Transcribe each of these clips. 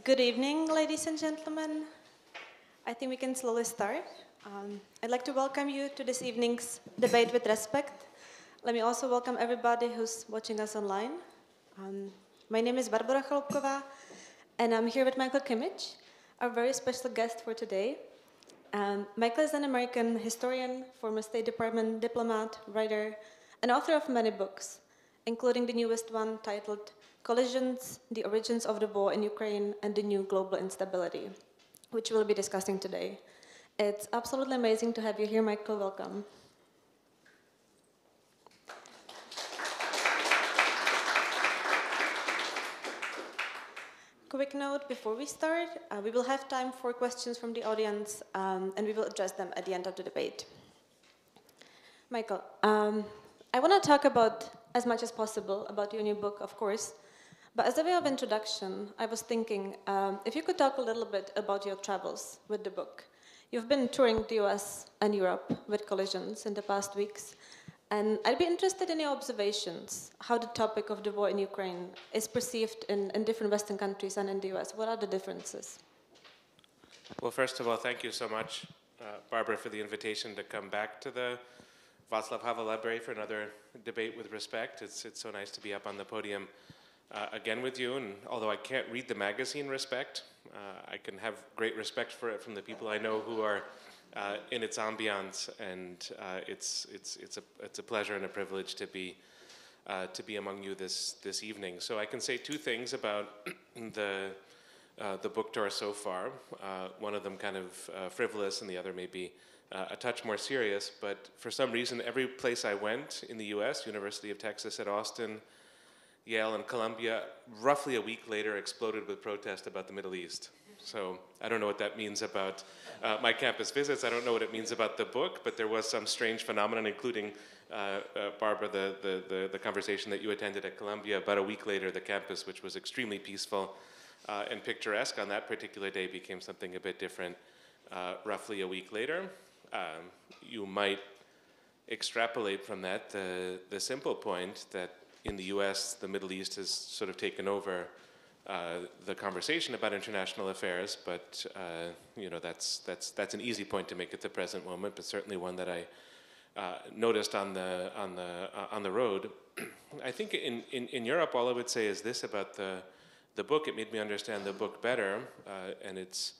Good evening, ladies and gentlemen. I think we can slowly start. I'd like to welcome you to this evening's debate with Respekt. Let me also welcome everybody who's watching us online. My name is Barbora Chaloupková, and I'm here with Michael Kimmage, our very special guest for today. Michael is an American historian, former State Department diplomat, writer, and author of many books, including the newest one titled Collisions, the Origins of the War in Ukraine and the New Global Instability, which we'll be discussing today. It's absolutely amazing to have you here, Michael. Welcome. Quick note before we start, we will have time for questions from the audience, and we will address them at the end of the debate. Michael, I want to talk about as much as possible about your new book, of course, but as a way of introduction, I was thinking if you could talk a little bit about your travels with the book. You've been touring the US and Europe with Collisions in the past weeks, and I'd be interested in your observations, how the topic of the war in Ukraine is perceived in different Western countries and in the US. What are the differences? Well, first of all, thank you so much, Barbara, for the invitation to come back to the Václav Havel Library for another debate with Respekt. It's so nice to be up on the podium again with you, and although I can't read the magazine Respekt, I can have great respect for it from the people I know who are in its ambiance, and it's a pleasure and a privilege to be among you this evening. So I can say two things about the book tour so far. One of them kind of frivolous, and the other maybe a touch more serious. But for some reason, every place I went in the U.S., University of Texas at Austin, Yale and Columbia, roughly a week later exploded with protest about the Middle East. So I don't know what that means about my campus visits. I don't know what it means about the book, but there was some strange phenomenon, including, Barbara, the conversation that you attended at Columbia. About a week later, the campus, which was extremely peaceful and picturesque on that particular day, became something a bit different roughly a week later. You might extrapolate from that the simple point that in the US, the Middle East has sort of taken over the conversation about international affairs, but you know, that's an easy point to make at the present moment, but certainly one that I noticed on the road. I think in Europe, all I would say is this about the book. It made me understand the book better, and it's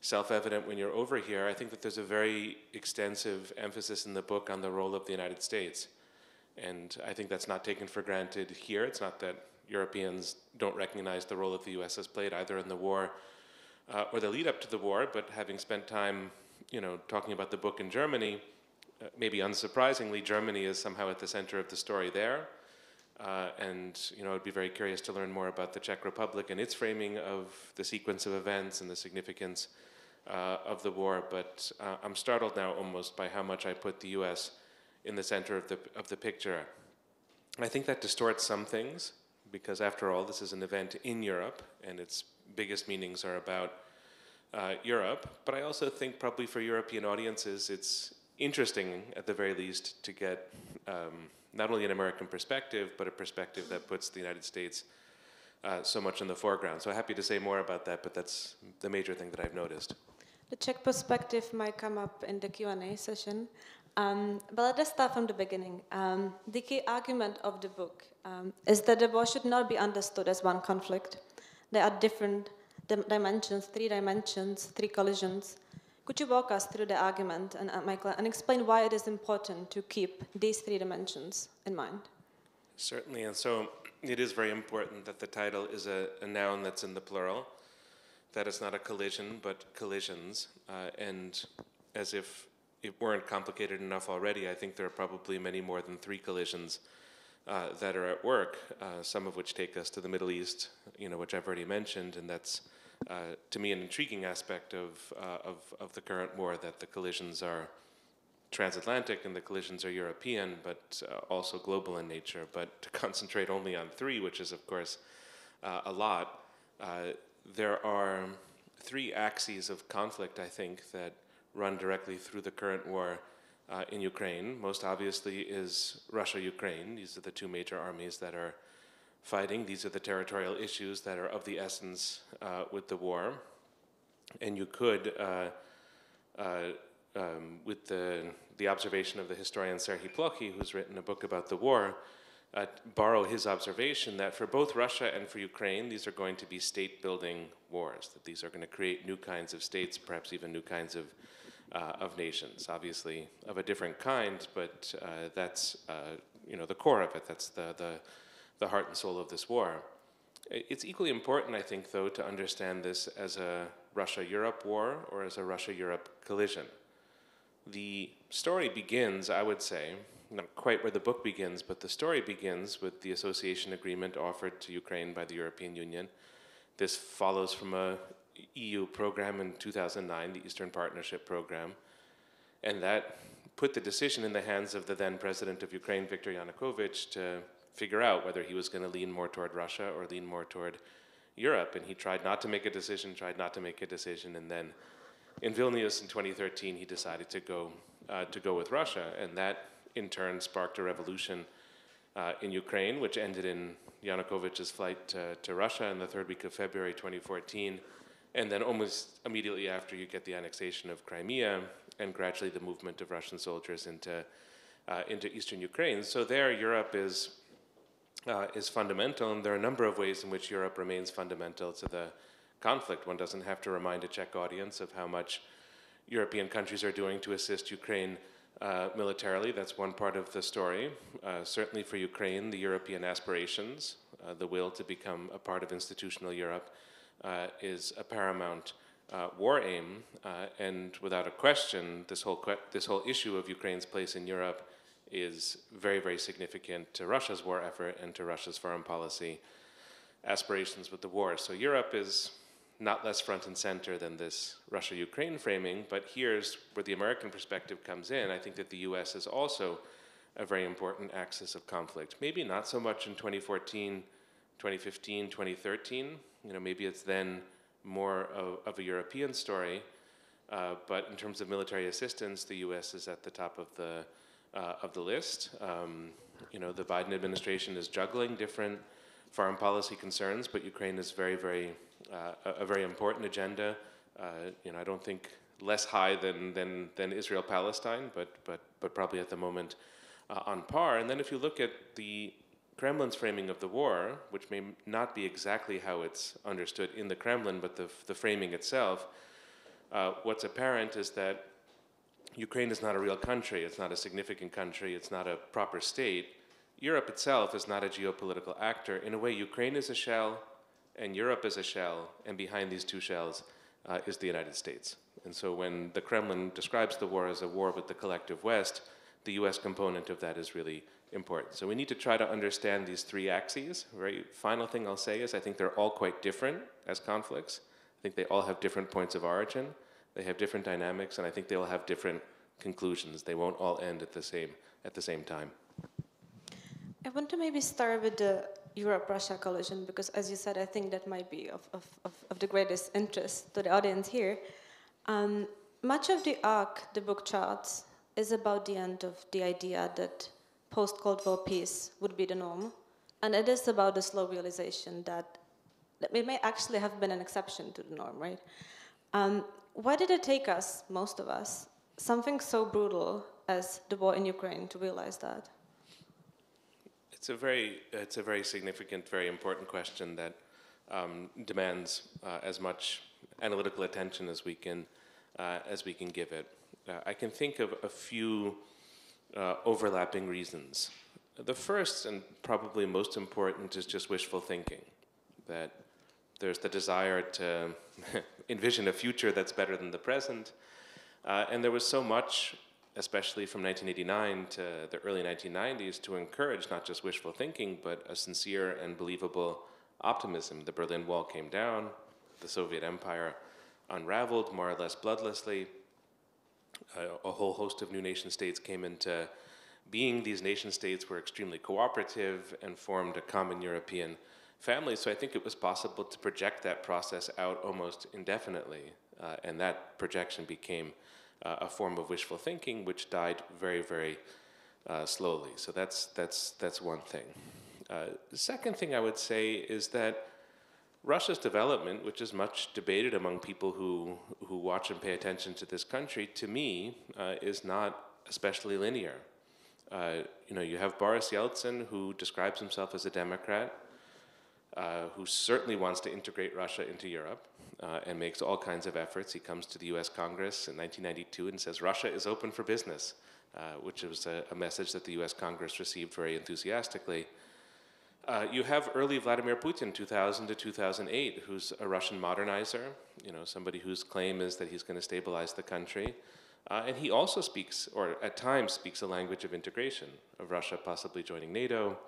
self-evident when you're over here. I think that there's a very extensive emphasis in the book on the role of the United States. And I think that's not taken for granted here. It's not that Europeans don't recognize the role that the US has played either in the war or the lead up to the war, but having spent time, you know, talking about the book in Germany, maybe unsurprisingly, Germany is somehow at the center of the story there. And, you know, I'd be very curious to learn more about the Czech Republic and its framing of the sequence of events and the significance of the war. But I'm startled now almost by how much I put the US in the center of the picture. I think that distorts some things, because after all, this is an event in Europe, and its biggest meanings are about Europe. But I also think probably for European audiences, it's interesting, at the very least, to get not only an American perspective, but a perspective that puts the United States so much in the foreground. So happy to say more about that, but that's the major thing that I've noticed. The Czech perspective might come up in the Q&A session. But let us start from the beginning. The key argument of the book is that the war should not be understood as one conflict. There are different dimensions, three collisions. Could you walk us through the argument, and Michael, and explain why it is important to keep these three dimensions in mind? Certainly, and so it is very important that the title is a noun that's in the plural, that it's not a collision, but collisions, and as if it weren't complicated enough already, I think there are probably many more than three collisions that are at work, some of which take us to the Middle East, you know, which I've already mentioned, and that's, to me, an intriguing aspect of the current war, that the collisions are transatlantic and the collisions are European, but also global in nature. But to concentrate only on three, which is, of course, a lot, there are three axes of conflict, I think, that run directly through the current war in Ukraine. Most obviously is Russia-Ukraine. These are the two major armies that are fighting. These are the territorial issues that are of the essence with the war. And you could, with the observation of the historian Serhii Plokhy, who's written a book about the war, borrow his observation that for both Russia and for Ukraine, these are going to be state-building wars, that these are going to create new kinds of states, perhaps even new kinds of nations, obviously of a different kind, but that's the core of it. That's the heart and soul of this war. It's equally important, I think, though, to understand this as a Russia-Europe war or as a Russia-Europe collision. The story begins, I would say, not quite where the book begins, but the story begins with the association agreement offered to Ukraine by the European Union. This follows from a EU program in 2009, the Eastern Partnership Program, and that put the decision in the hands of the then president of Ukraine, Viktor Yanukovych, to figure out whether he was going to lean more toward Russia or lean more toward Europe. And he tried not to make a decision, and then in Vilnius in 2013, he decided to go with Russia, and that in turn sparked a revolution in Ukraine, which ended in Yanukovych's flight to Russia in the third week of February 2014, and then almost immediately after you get the annexation of Crimea and gradually the movement of Russian soldiers into eastern Ukraine. So there, Europe is fundamental, and there are a number of ways in which Europe remains fundamental to the conflict. One doesn't have to remind a Czech audience of how much European countries are doing to assist Ukraine militarily. That's one part of the story. Certainly for Ukraine, the European aspirations, the will to become a part of institutional Europe, is a paramount war aim. And without a question, this whole issue of Ukraine's place in Europe is very, very significant to Russia's war effort and to Russia's foreign policy aspirations with the war. So Europe is not less front and center than this Russia-Ukraine framing, but here's where the American perspective comes in. I think that the US is also a very important axis of conflict. Maybe not so much in 2014, 2015, 2013. Maybe it's then more of a European story, but in terms of military assistance, the US is at the top of the list. The Biden administration is juggling different foreign policy concerns, but Ukraine is very, very a very important agenda. I don't think less high than Israel-Palestine, but probably at the moment on par. And then if you look at the Kremlin's framing of the war, which may not be exactly how it's understood in the Kremlin, but the framing itself, what's apparent is that Ukraine is not a real country. It's not a significant country. It's not a proper state. Europe itself is not a geopolitical actor. In a way, Ukraine is a shell, and Europe is a shell, and behind these two shells is the United States. And so when the Kremlin describes the war as a war with the collective West, the US component of that is really important. So we need to try to understand these three axes. Very final thing I'll say is I think they're all quite different as conflicts. I think they all have different points of origin. They have different dynamics, and I think they will have different conclusions. They won't all end at the same time. I want to maybe start with the Europe-Russia collision, because as you said, I think that might be of the greatest interest to the audience here. Much of the arc the book charts is about the end of the idea that post-Cold War peace would be the norm, and it is about the slow realization that it may actually have been an exception to the norm, right? Why did it take us, most of us, something so brutal as the war in Ukraine to realize that? It's a very significant, very important question that demands as much analytical attention as we can give it. I can think of a few overlapping reasons. The first and probably most important is just wishful thinking, that there's the desire to envision a future that's better than the present, and there was so much, especially from 1989 to the early 1990s, to encourage not just wishful thinking, but a sincere and believable optimism. The Berlin Wall came down, the Soviet Empire unraveled more or less bloodlessly, a whole host of new nation states came into being. These nation states were extremely cooperative and formed a common European family, so I think it was possible to project that process out almost indefinitely, and that projection became a form of wishful thinking, which died very, very slowly. So that's one thing. The second thing I would say is that Russia's development, which is much debated among people who watch and pay attention to this country, to me, is not especially linear. You have Boris Yeltsin, who describes himself as a Democrat, who certainly wants to integrate Russia into Europe and makes all kinds of efforts. He comes to the US Congress in 1992 and says Russia is open for business, which was a message that the US Congress received very enthusiastically. You have early Vladimir Putin, 2000 to 2008, who's a Russian modernizer, somebody whose claim is that he's going to stabilize the country. And he also speaks, or at times speaks, a language of integration, of Russia possibly joining NATO,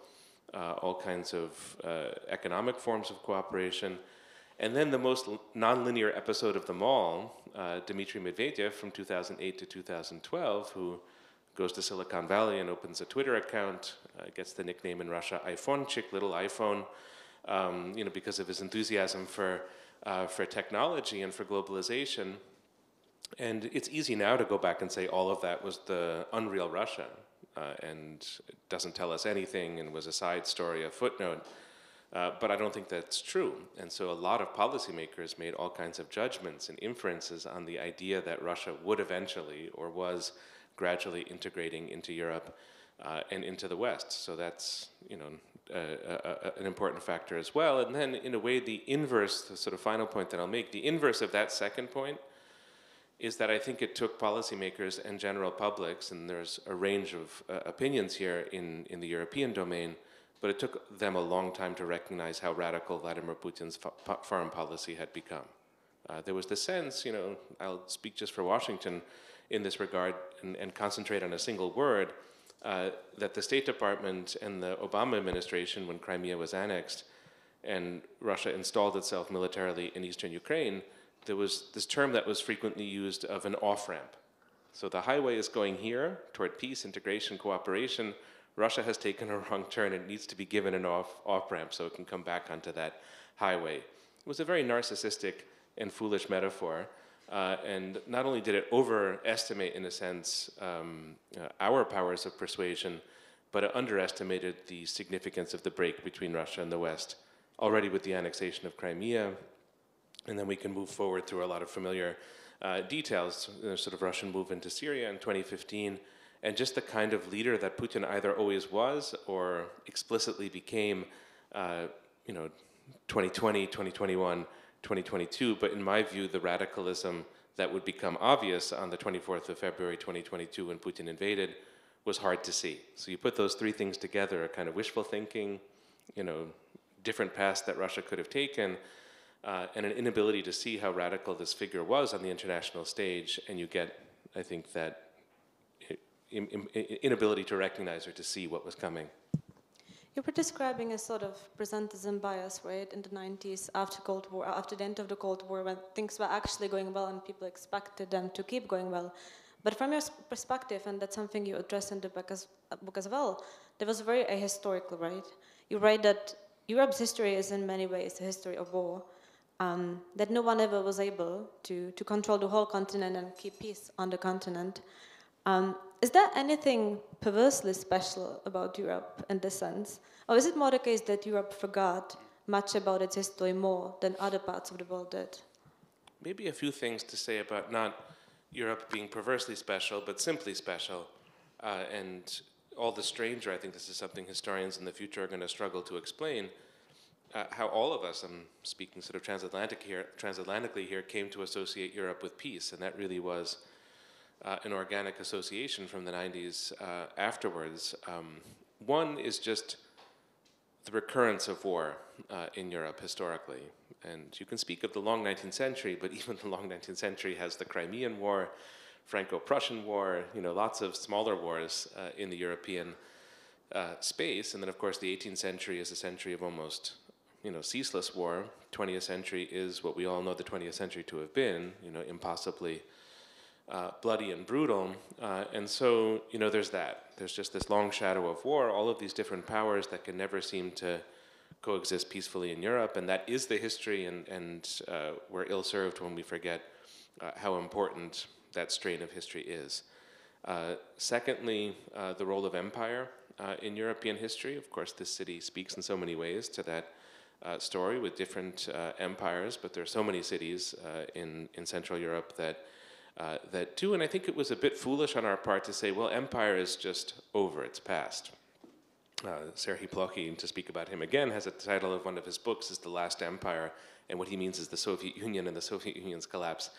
all kinds of economic forms of cooperation. And then the most nonlinear episode of them all, Dimitri Medvedev from 2008 to 2012, who goes to Silicon Valley and opens a Twitter account, gets the nickname in Russia iPhonechick, little iPhone, because of his enthusiasm for technology and for globalization. And it's easy now to go back and say all of that was the unreal Russia and doesn't tell us anything and was a side story, a footnote. But I don't think that's true. And so a lot of policymakers made all kinds of judgments and inferences on the idea that Russia would eventually, or was gradually integrating into Europe and into the West. So that's, an important factor as well. And then in a way, the inverse, the sort of final point that I'll make, the inverse of that second point is that I think it took policymakers and general publics, and there's a range of opinions here in the European domain, but it took them a long time to recognize how radical Vladimir Putin's foreign policy had become. There was the sense, I'll speak just for Washington in this regard and concentrate on a single word, that the State Department and the Obama administration, when Crimea was annexed and Russia installed itself militarily in eastern Ukraine, there was this term that was frequently used of an off-ramp. So the highway is going here toward peace, integration, cooperation. Russia has taken a wrong turn and needs to be given an off-ramp so it can come back onto that highway. It was a very narcissistic and foolish metaphor. And not only did it overestimate, in a sense, our powers of persuasion, but it underestimated the significance of the break between Russia and the West, already with the annexation of Crimea. And then we can move forward through a lot of familiar details, sort of Russian move into Syria in 2015, and just the kind of leader that Putin either always was or explicitly became, 2020, 2021, 2022. But in my view, the radicalism that would become obvious on the 24th of February 2022 when Putin invaded was hard to see. So you put those three things together, a kind of wishful thinking, different paths that Russia could have taken, and an inability to see how radical this figure was on the international stage, and you get, I think, that inability to recognize or to see what was coming. You were describing a sort of presentism bias, right, in the 90s, after Cold War, after the end of the Cold War, when things were actually going well and people expected them to keep going well. But from your perspective, and that's something you address in the book as well, there was very ahistorical, right? You write that Europe's history is in many ways a history of war, that no one ever was able to control the whole continent and keep peace on the continent. Is there anything perversely special about Europe in this sense? Or is it more the case that Europe forgot much about its history more than other parts of the world did? Maybe a few things to say about not Europe being perversely special, but simply special. And all the stranger, I think this is something historians in the future are going to struggle to explain, how all of us, I'm speaking sort of transatlantically here, came to associate Europe with peace. And that really was an organic association from the 90s afterwards. One is just the recurrence of war in Europe historically. And you can speak of the long 19th century, but even the long 19th century has the Crimean War, Franco-Prussian War, lots of smaller wars in the European space. And then, of course, the 18th century is a century of almost, ceaseless war. 20th century is what we all know the 20th century to have been, impossibly bloody and brutal. And so, there's that. There's just this long shadow of war, all of these different powers that can never seem to coexist peacefully in Europe. And that is the history, and we're ill-served when we forget how important that strain of history is. Secondly, the role of empire in European history. Of course, this city speaks in so many ways to that story with different empires, but there are so many cities in Central Europe that do, and I think it was a bit foolish on our part to say, well, empire is just over, it's past. Serhii Plokhy, to speak about him again, has a title of one of his books is The Last Empire, and what he means is the Soviet Union and the Soviet Union's collapse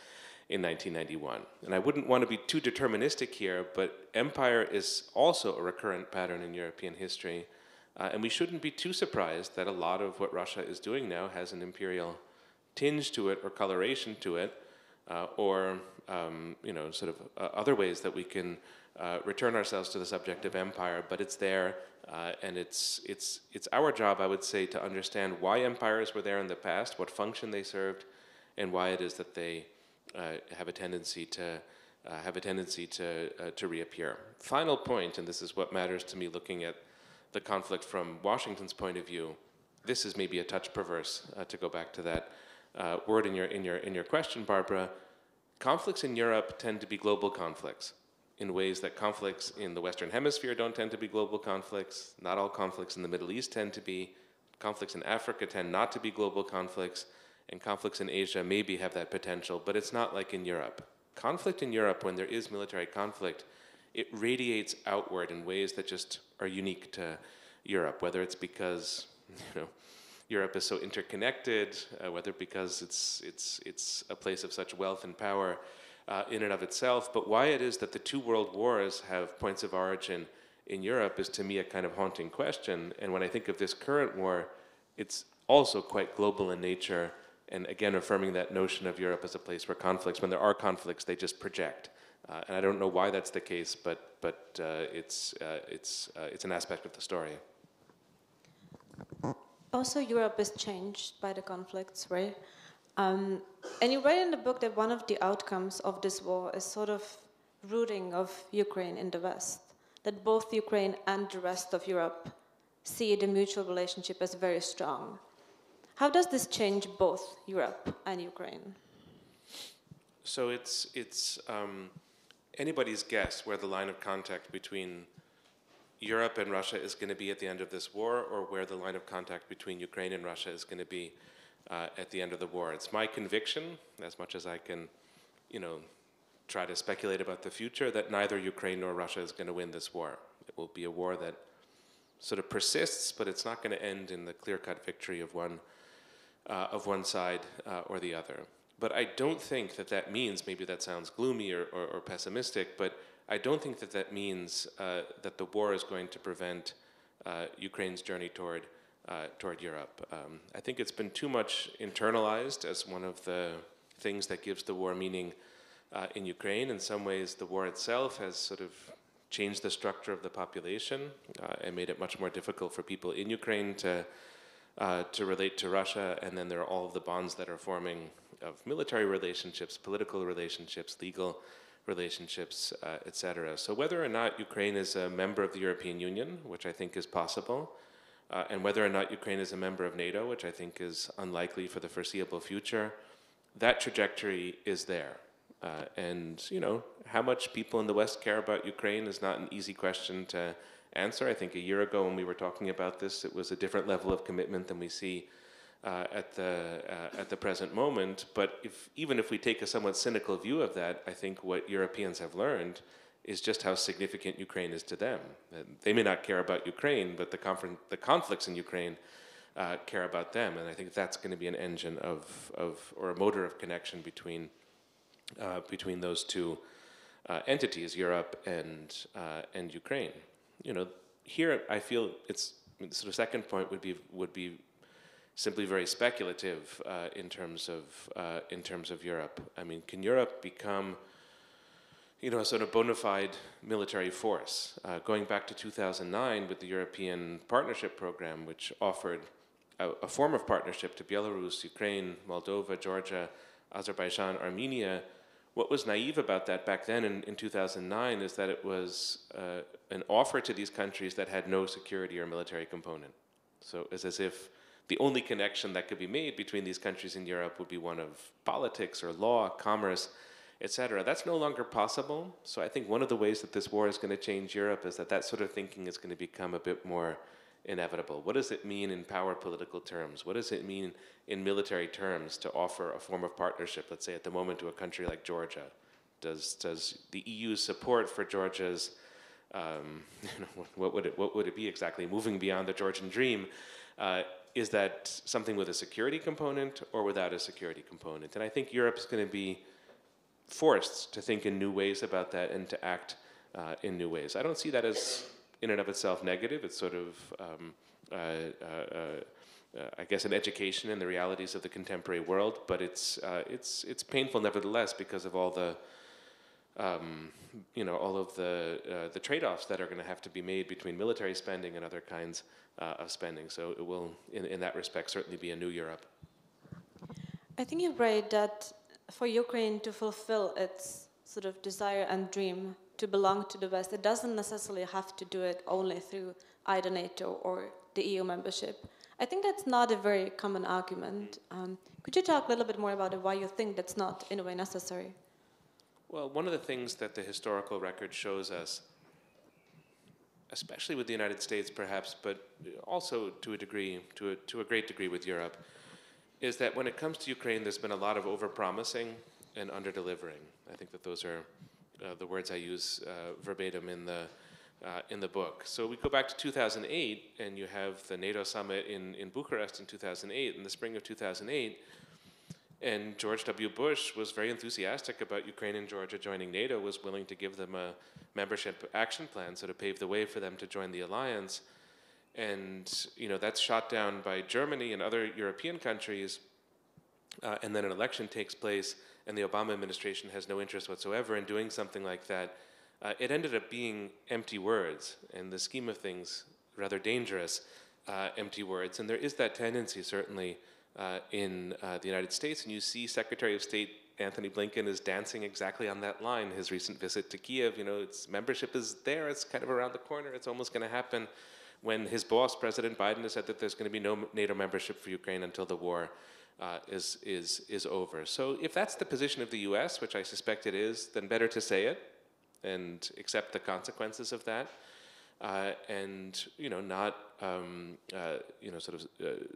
in 1991. And I wouldn't want to be too deterministic here, but empire is also a recurrent pattern in European history, and we shouldn't be too surprised that a lot of what Russia is doing now has an imperial tinge to it or coloration to it, or sort of other ways that we can return ourselves to the subject of empire, but it's there, and it's our job, I would say, to understand why empires were there in the past, what function they served, and why it is that they have a tendency to reappear. Final point, and this is what matters to me, looking at the conflict from Washington's point of view. This is maybe a touch perverse, to go back to that word in your question, Barbara. Conflicts in Europe tend to be global conflicts in ways that conflicts in the Western Hemisphere don't tend to be global conflicts. Not all conflicts in the Middle East tend to be. Conflicts in Africa tend not to be global conflicts, and conflicts in Asia maybe have that potential, but it's not like in Europe. Conflict in Europe, when there is military conflict, it radiates outward in ways that just are unique to Europe, whether it's because, Europe is so interconnected, whether because it's a place of such wealth and power in and of itself, but why it is that the two world wars have points of origin in Europe is to me a kind of haunting question. And when I think of this current war, it's also quite global in nature, and again affirming that notion of Europe as a place where conflicts, when there are conflicts, they just project. And I don't know why that's the case, but it's an aspect of the story. Also, Europe is changed by the conflicts, right? And you write in the book that one of the outcomes of this war is sort of rooting of Ukraine in the West, that both Ukraine and the rest of Europe see the mutual relationship as very strong. How does this change both Europe and Ukraine? So it's anybody's guess where the line of contact between Europe and Russia is going to be at the end of this war, or where the line of contact between Ukraine and Russia is going to be at the end of the war. It's my conviction, as much as I can, try to speculate about the future, that neither Ukraine nor Russia is going to win this war. It will be a war that sort of persists, but it's not going to end in the clear-cut victory of one side or the other. But I don't think that means, maybe that sounds gloomy or pessimistic, but I don't think that means that the war is going to prevent Ukraine's journey toward Europe. I think it's been too much internalized as one of the things that gives the war meaning in Ukraine. In some ways, the war itself has sort of changed the structure of the population and made it much more difficult for people in Ukraine to relate to Russia. And then there are all of the bonds that are forming of military relationships, political relationships, legal relationships, etc. So whether or not Ukraine is a member of the European Union, which I think is possible, and whether or not Ukraine is a member of NATO, which I think is unlikely for the foreseeable future, that trajectory is there. And, how much people in the West care about Ukraine is not an easy question to answer. I think a year ago when we were talking about this, it was a different level of commitment than we see at the present moment. But even if we take a somewhat cynical view of that, I think what Europeans have learned is just how significant Ukraine is to them. They may not care about Ukraine, but the conflicts in Ukraine care about them, and I think that's going to be an engine or a motor of connection between those two entities, Europe and Ukraine. Here I feel it's the sort of second point would be simply very speculative in terms of Europe. I mean, can Europe become a sort of bona fide military force? Going back to 2009 with the European Partnership Program, which offered a form of partnership to Belarus, Ukraine, Moldova, Georgia, Azerbaijan, Armenia. What was naive about that back then in 2009 is that it was an offer to these countries that had no security or military component. So it's as if the only connection that could be made between these countries in Europe would be one of politics or law, commerce, etc. That's no longer possible. So I think one of the ways that this war is going to change Europe is that that sort of thinking is going to become a bit more inevitable. What does it mean in power political terms? What does it mean in military terms to offer a form of partnership, let's say at the moment, to a country like Georgia? Does the EU's support for Georgia's, what would it be exactly, moving beyond the Georgian dream, is that something with a security component or without a security component? And I think Europe's going to be forced to think in new ways about that and to act in new ways. I don't see that as, in and of itself, negative. It's sort of, I guess, an education in the realities of the contemporary world, but it's painful nevertheless because of all the, all of the trade-offs that are going to have to be made between military spending and other kinds of spending. So it will, in that respect, certainly be a new Europe. I think you're right that for Ukraine to fulfill its sort of desire and dream to belong to the West, it doesn't necessarily have to do it only through either NATO or the EU membership. I think that's not a very common argument. Could you talk a little bit more about it, why you think that's not, in a way, necessary? Well, one of the things that the historical record shows us, especially with the United States perhaps, but also to a degree, to a great degree with Europe, is that when it comes to Ukraine, there's been a lot of over-promising and under-delivering. I think that those are the words I use verbatim in the book. So we go back to 2008, and you have the NATO summit in Bucharest in 2008, in the spring of 2008, and George W. Bush was very enthusiastic about Ukraine and Georgia joining NATO, was willing to give them a membership action plan, so to pave the way for them to join the alliance. And that's shot down by Germany and other European countries, and then an election takes place, and the Obama administration has no interest whatsoever in doing something like that. It ended up being empty words, in the scheme of things, rather dangerous empty words. And there is that tendency, certainly, in the United States, and you see Secretary of State Anthony Blinken is dancing exactly on that line. His recent visit to Kiev, its membership is there, it's kind of around the corner, it's almost going to happen, when his boss, President Biden, has said that there's going to be no NATO membership for Ukraine until the war is over. So if that's the position of the U.S., which I suspect it is, then better to say it and accept the consequences of that, and not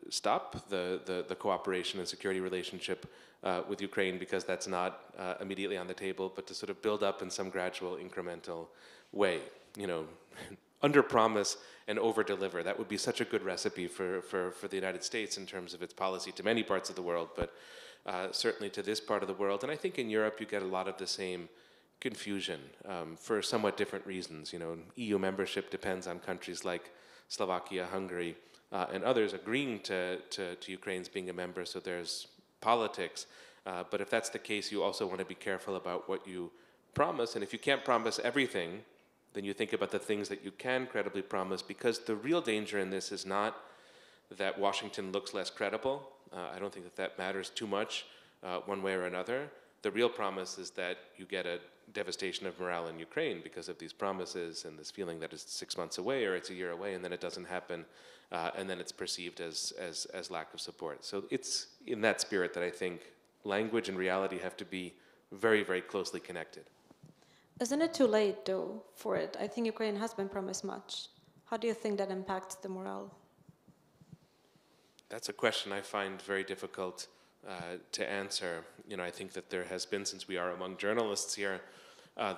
stop the cooperation and security relationship with Ukraine because that's not immediately on the table, but to sort of build up in some gradual, incremental way. Under-promise and over-deliver. That would be such a good recipe for the United States in terms of its policy to many parts of the world, but certainly to this part of the world. And I think in Europe you get a lot of the same confusion for somewhat different reasons. EU membership depends on countries like Slovakia, Hungary, and others agreeing to Ukraine's being a member, so there's politics. But if that's the case, you also want to be careful about what you promise, and if you can't promise everything, then you think about the things that you can credibly promise, because the real danger in this is not that Washington looks less credible. I don't think that matters too much one way or another. The real promise is that you get a devastation of morale in Ukraine because of these promises and this feeling that it's 6 months away or it's a year away, and then it doesn't happen, and then it's perceived as lack of support. So it's in that spirit that I think language and reality have to be very, very closely connected. Isn't it too late, though, for it? I think Ukraine has been promised much. How do you think that impacts the morale? That's a question I find very difficult to answer. I think that there has been, since we are among journalists here,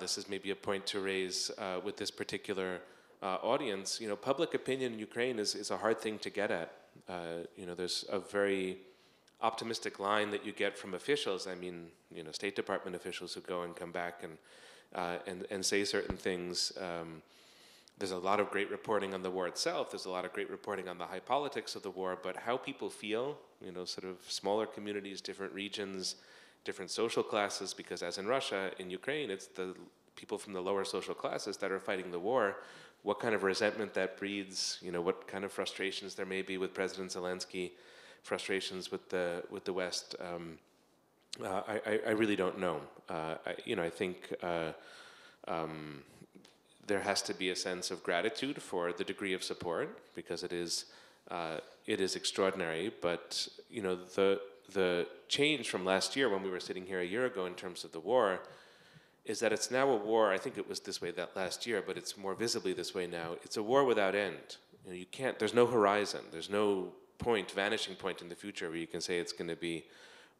this is maybe a point to raise with this particular audience. Public opinion in Ukraine is a hard thing to get at. There's a very optimistic line that you get from officials. I mean, State Department officials who go and come back and say certain things. There's a lot of great reporting on the war itself. There's a lot of great reporting on the high politics of the war, but how people feel, sort of smaller communities, different regions, different social classes, because as in Russia, in Ukraine, it's the people from the lower social classes that are fighting the war. What kind of resentment that breeds, what kind of frustrations there may be with President Zelensky, frustrations with the West. I really don't know. I think there has to be a sense of gratitude for the degree of support, because it is extraordinary. But the change from last year when we were sitting here a year ago in terms of the war is that it's now a war. I think it was this way that last year, but it's more visibly this way now. It's a war without end. You know, you can't, there's no horizon. There's no point, vanishing point in the future where you can say it's going to be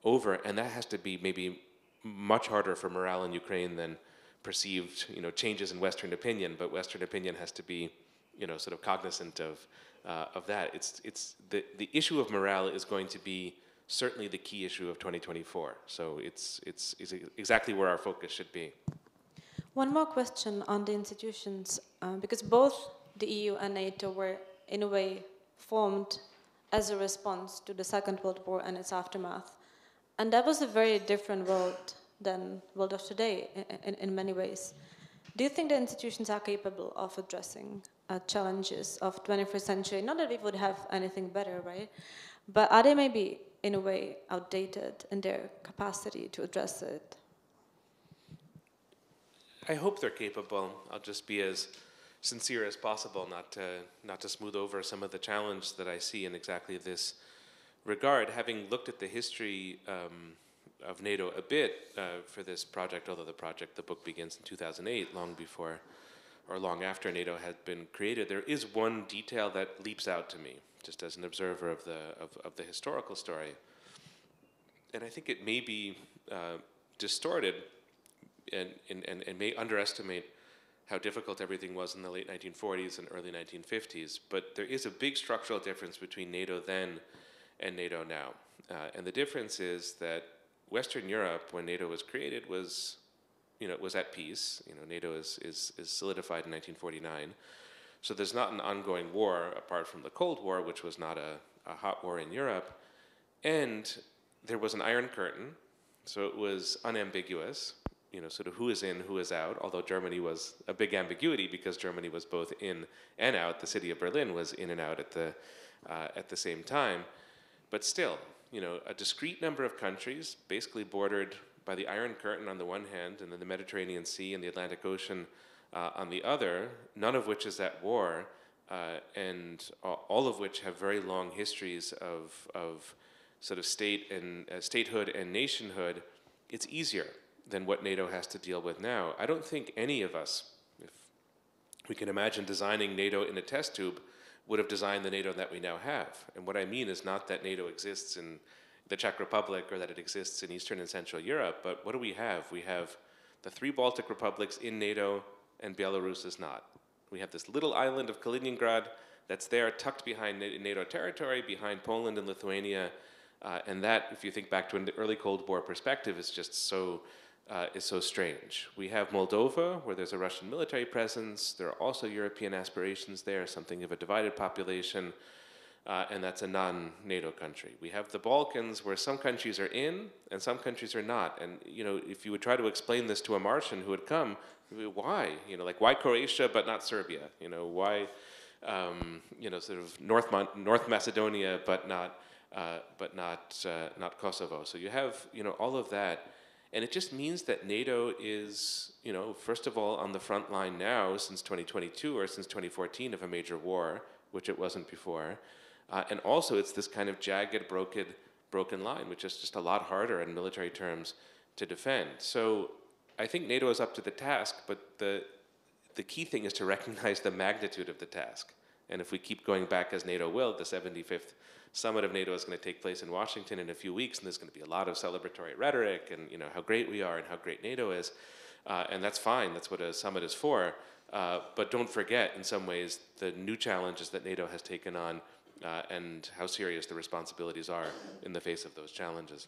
over, and that has to be maybe much harder for morale in Ukraine than perceived, you know, changes in Western opinion. But Western opinion has to be, you know, sort of cognizant of that. It's the issue of morale is going to be certainly the key issue of 2024. So it's exactly where our focus should be. One more question on the institutions, because both the EU and NATO were, in a way, formed as a response to the Second World War and its aftermath. And that was a very different world than the world of today in many ways. Do you think the institutions are capable of addressing challenges of 21st century? Not that we would have anything better, right? But are they maybe, in a way, outdated in their capacity to address it? I hope they're capable. I'll just be as sincere as possible, not to smooth over some of the challenge that I see in exactly this regard. Having looked at the history of NATO a bit for this project, although the book begins in 2008, long before or long after NATO had been created, there is one detail that leaps out to me, just as an observer of the historical story. And I think it may be distorted and may underestimate how difficult everything was in the late 1940s and early 1950s. But there is a big structural difference between NATO then and NATO now. And the difference is that Western Europe, when NATO was created, was at peace. You know, NATO is solidified in 1949. So there's not an ongoing war apart from the Cold War, which was not a hot war in Europe. And there was an Iron Curtain, so it was unambiguous, you know, sort of who is in, who is out, although Germany was a big ambiguity because Germany was both in and out. The city of Berlin was in and out at the same time. But still, you know, a discrete number of countries basically bordered by the Iron Curtain on the one hand and then the Mediterranean Sea and the Atlantic Ocean on the other, none of which is at war, and all of which have very long histories of sort of state and statehood and nationhood. It's easier than what NATO has to deal with now. I don't think any of us, if we can imagine designing NATO in a test tube, would have designed the NATO that we now have. And what I mean is not that NATO exists in the Czech Republic or that it exists in Eastern and Central Europe, but what do we have? We have the 3 Baltic republics in NATO, and Belarus is not. We have this little island of Kaliningrad that's there tucked behind NATO territory, behind Poland and Lithuania, and that, if you think back to an early Cold War perspective, is just so strange. We have Moldova, where there's a Russian military presence. There are also European aspirations there, something of a divided population, and that's a non-NATO country. We have the Balkans, where some countries are in and some countries are not. And you know, if you would try to explain this to a Martian who would come, why? You know, like why Croatia but not Serbia? You know, why? You know, sort of North Macedonia but not Kosovo. So you have, you know, all of that. And it just means that NATO is, you know, first of all, on the front line now since 2022 or since 2014 of a major war, which it wasn't before. And also it's this kind of jagged, broken line, which is just a lot harder in military terms to defend. So I think NATO is up to the task, but the key thing is to recognize the magnitude of the task. And if we keep going back as NATO will, the 75th summit of NATO is going to take place in Washington in a few weeks, and there's going to be a lot of celebratory rhetoric and, you know, how great we are and how great NATO is. And that's fine, that's what a summit is for. But don't forget, in some ways, the new challenges that NATO has taken on and how serious the responsibilities are in the face of those challenges.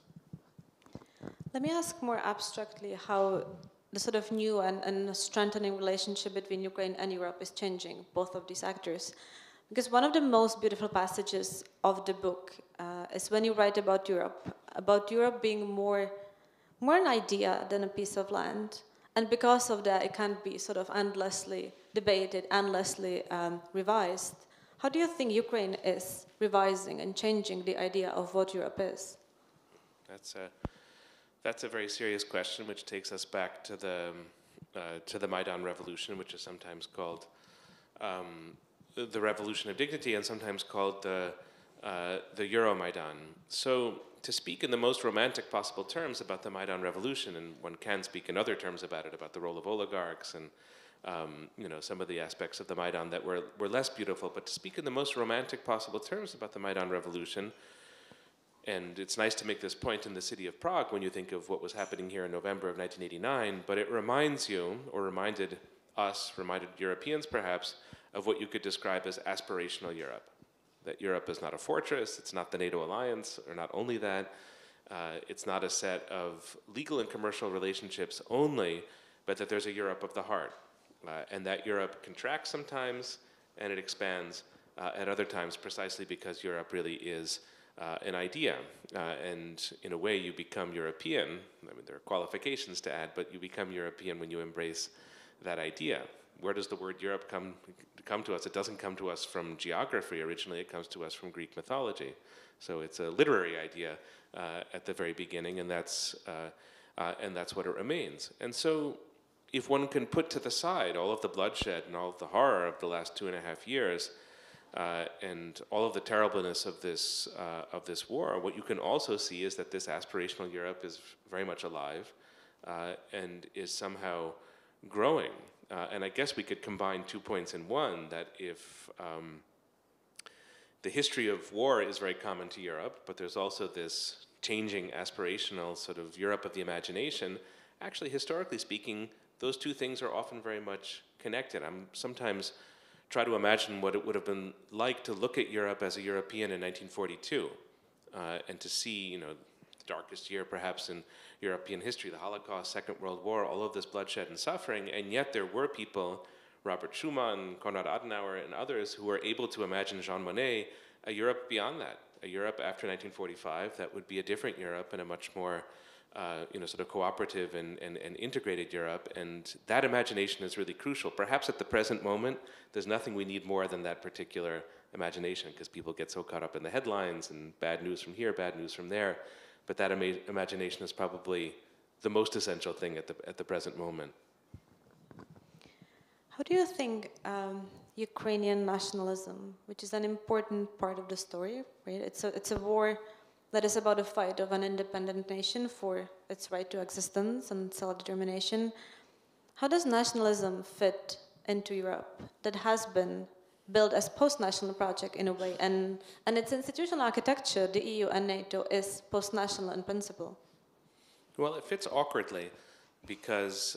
Let me ask more abstractly how the sort of new and strengthening relationship between Ukraine and Europe is changing both of these actors. Because one of the most beautiful passages of the book is when you write about Europe being more an idea than a piece of land. And because of that, it can't be sort of endlessly debated, endlessly revised. How do you think Ukraine is revising and changing the idea of what Europe is? That's a very serious question, which takes us back to the Maidan Revolution, which is sometimes called the Revolution of Dignity, and sometimes called the the Euromaidan. So to speak in the most romantic possible terms about the Maidan revolution, and one can speak in other terms about it, about the role of oligarchs and you know, some of the aspects of the Maidan that were less beautiful, but to speak in the most romantic possible terms about the Maidan revolution, and it's nice to make this point in the city of Prague when you think of what was happening here in November of 1989, but it reminds you, or reminded us, reminded Europeans perhaps, of what you could describe as aspirational Europe. That Europe is not a fortress, it's not the NATO alliance, or not only that, it's not a set of legal and commercial relationships only, but that there's a Europe of the heart. And that Europe contracts sometimes, and it expands at other times, precisely because Europe really is an idea. And in a way, you become European. I mean, there are qualifications to add, but you become European when you embrace that idea. Where does the word Europe come to us? It doesn't come to us from geography originally, it comes to us from Greek mythology. So it's a literary idea at the very beginning, and that's what it remains. And so if one can put to the side all of the bloodshed and all of the horror of the last 2.5 years, and all of the terribleness of this war, what you can also see is that this aspirational Europe is very much alive and is somehow growing. And I guess we could combine 2 points in one, that if the history of war is very common to Europe, but there's also this changing aspirational sort of Europe of the imagination, actually, historically speaking, those two things are often very much connected. I'm sometimes try to imagine what it would have been like to look at Europe as a European in 1942 and to see, you know, the darkest year perhaps in European history, the Holocaust, Second World War, all of this bloodshed and suffering, and yet there were people, Robert Schuman, Konrad Adenauer, and others, who were able to imagine, Jean Monnet, a Europe beyond that, a Europe after 1945 that would be a different Europe and a much more you know, sort of cooperative and integrated Europe, and that imagination is really crucial. Perhaps at the present moment, there's nothing we need more than that particular imagination, because people get so caught up in the headlines and bad news from here, bad news from there, but that imagination is probably the most essential thing at the present moment. How do you think Ukrainian nationalism, which is an important part of the story, right? It's a war that is about a fight of an independent nation for its right to existence and self-determination. How does nationalism fit into Europe that has been built as post-national project in a way, and its institutional architecture, the EU and NATO, is post-national in principle? Well, it fits awkwardly because,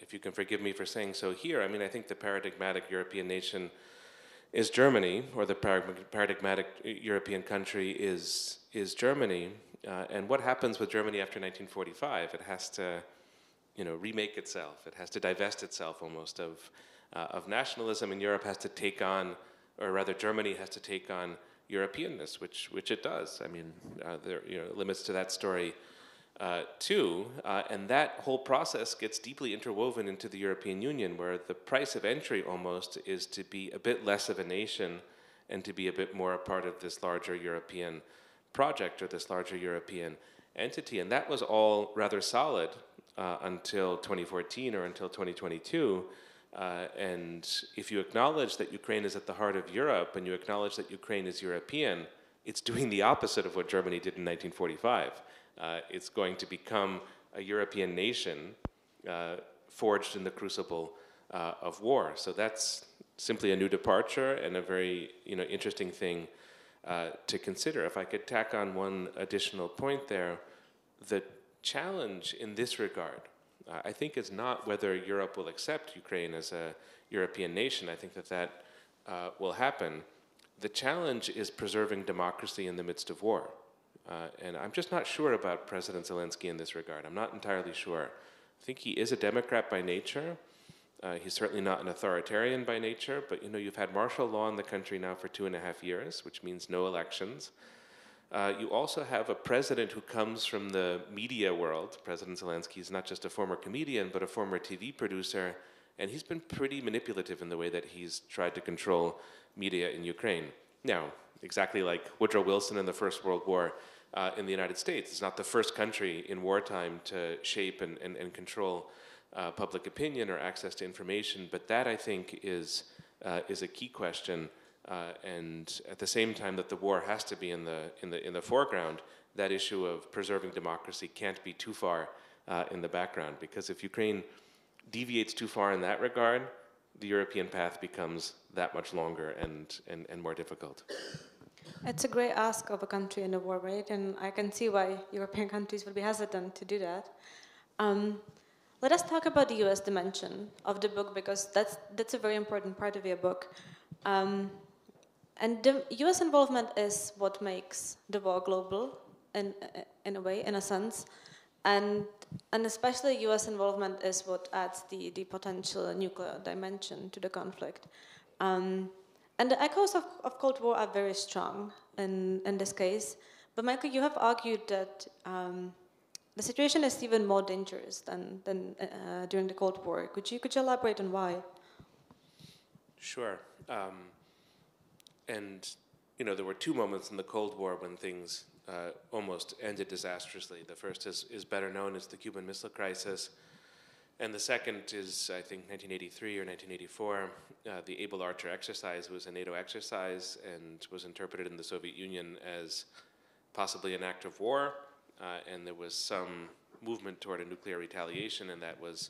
if you can forgive me for saying so here, I mean, I think the paradigmatic European nation is Germany, or the paradigmatic European country is Germany. And what happens with Germany after 1945? It has to, you know, remake itself. It has to divest itself almost of nationalism, and Europe has to take on, or rather Germany has to take on Europeanness, which it does. I mean, there are, you know, limits to that story too, and that whole process gets deeply interwoven into the European Union, where the price of entry almost is to be a bit less of a nation and to be a bit more a part of this larger European project or this larger European entity. And that was all rather solid until 2014 or until 2022. And if you acknowledge that Ukraine is at the heart of Europe and you acknowledge that Ukraine is European, it's doing the opposite of what Germany did in 1945. It's going to become a European nation forged in the crucible of war. So that's simply a new departure and a very, you know, interesting thing to consider. If I could tack on one additional point there, the challenge in this regard, I think, is not whether Europe will accept Ukraine as a European nation. I think that will happen. The challenge is preserving democracy in the midst of war. And I'm just not sure about President Zelensky in this regard. I'm not entirely sure. I think he is a Democrat by nature. He's certainly not an authoritarian by nature, but, you know, you've had martial law in the country now for 2.5 years, which means no elections. You also have a president who comes from the media world. President Zelensky is not just a former comedian, but a former TV producer, and he's been pretty manipulative in the way that he's tried to control media in Ukraine. Now, exactly like Woodrow Wilson in the First World War in the United States, it's not the first country in wartime to shape and control public opinion or access to information, but that, I think, is a key question and at the same time that the war has to be in the foreground, that issue of preserving democracy can't be too far in the background, because if Ukraine deviates too far in that regard, the European path becomes that much longer and more difficult. It's a great ask of a country in a war, right? And I can see why European countries will be hesitant to do that. Let us talk about the US dimension of the book, because that's a very important part of your book. And the US involvement is what makes the war global, in a way, in a sense. And especially US involvement is what adds the potential nuclear dimension to the conflict. And the echoes of Cold War are very strong in this case. But Michael, you have argued that the situation is even more dangerous than during the Cold War. Could you elaborate on why? Sure. And there were two moments in the Cold War when things almost ended disastrously. The first is better known as the Cuban Missile Crisis. And the second is, I think, 1983 or 1984. The Able Archer exercise was a NATO exercise and was interpreted in the Soviet Union as possibly an act of war. And there was some movement toward a nuclear retaliation, and that was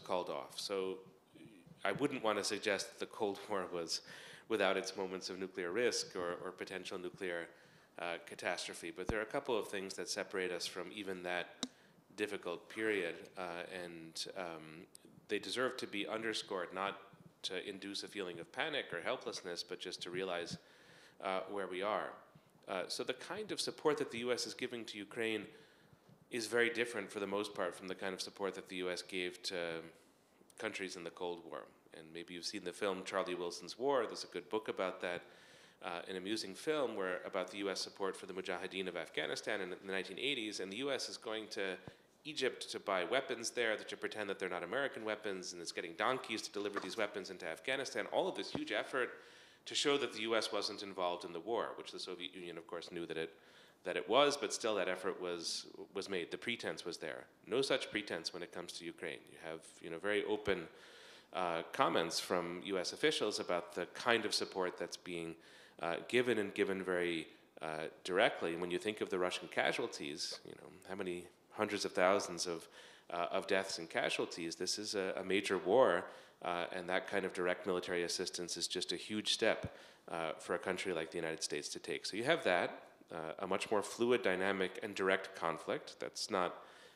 called off. So I wouldn't want to suggest that the Cold War was without its moments of nuclear risk or potential nuclear catastrophe. But there are a couple of things that separate us from even that difficult period, and they deserve to be underscored, not to induce a feeling of panic or helplessness, but just to realize where we are. So the kind of support that the US is giving to Ukraine is very different for the most part from the kind of support that the US gave to countries in the Cold War. And maybe you've seen the film Charlie Wilson's War. There's a good book about that, an amusing film about the US support for the Mujahideen of Afghanistan in the 1980s, and the US is going to Egypt to buy weapons there, to pretend that they're not American weapons, and it's getting donkeys to deliver these weapons into Afghanistan. All of this huge effort to show that the US wasn't involved in the war, which the Soviet Union, of course, knew that it was, but still that effort was made. The pretense was there. No such pretense when it comes to Ukraine. You have very open comments from US officials about the kind of support that's being given, and given very directly. When you think of the Russian casualties, how many hundreds of thousands of deaths and casualties, this is a major war, and that kind of direct military assistance is just a huge step for a country like the United States to take. So you have that, a much more fluid, dynamic, and direct conflict. That's not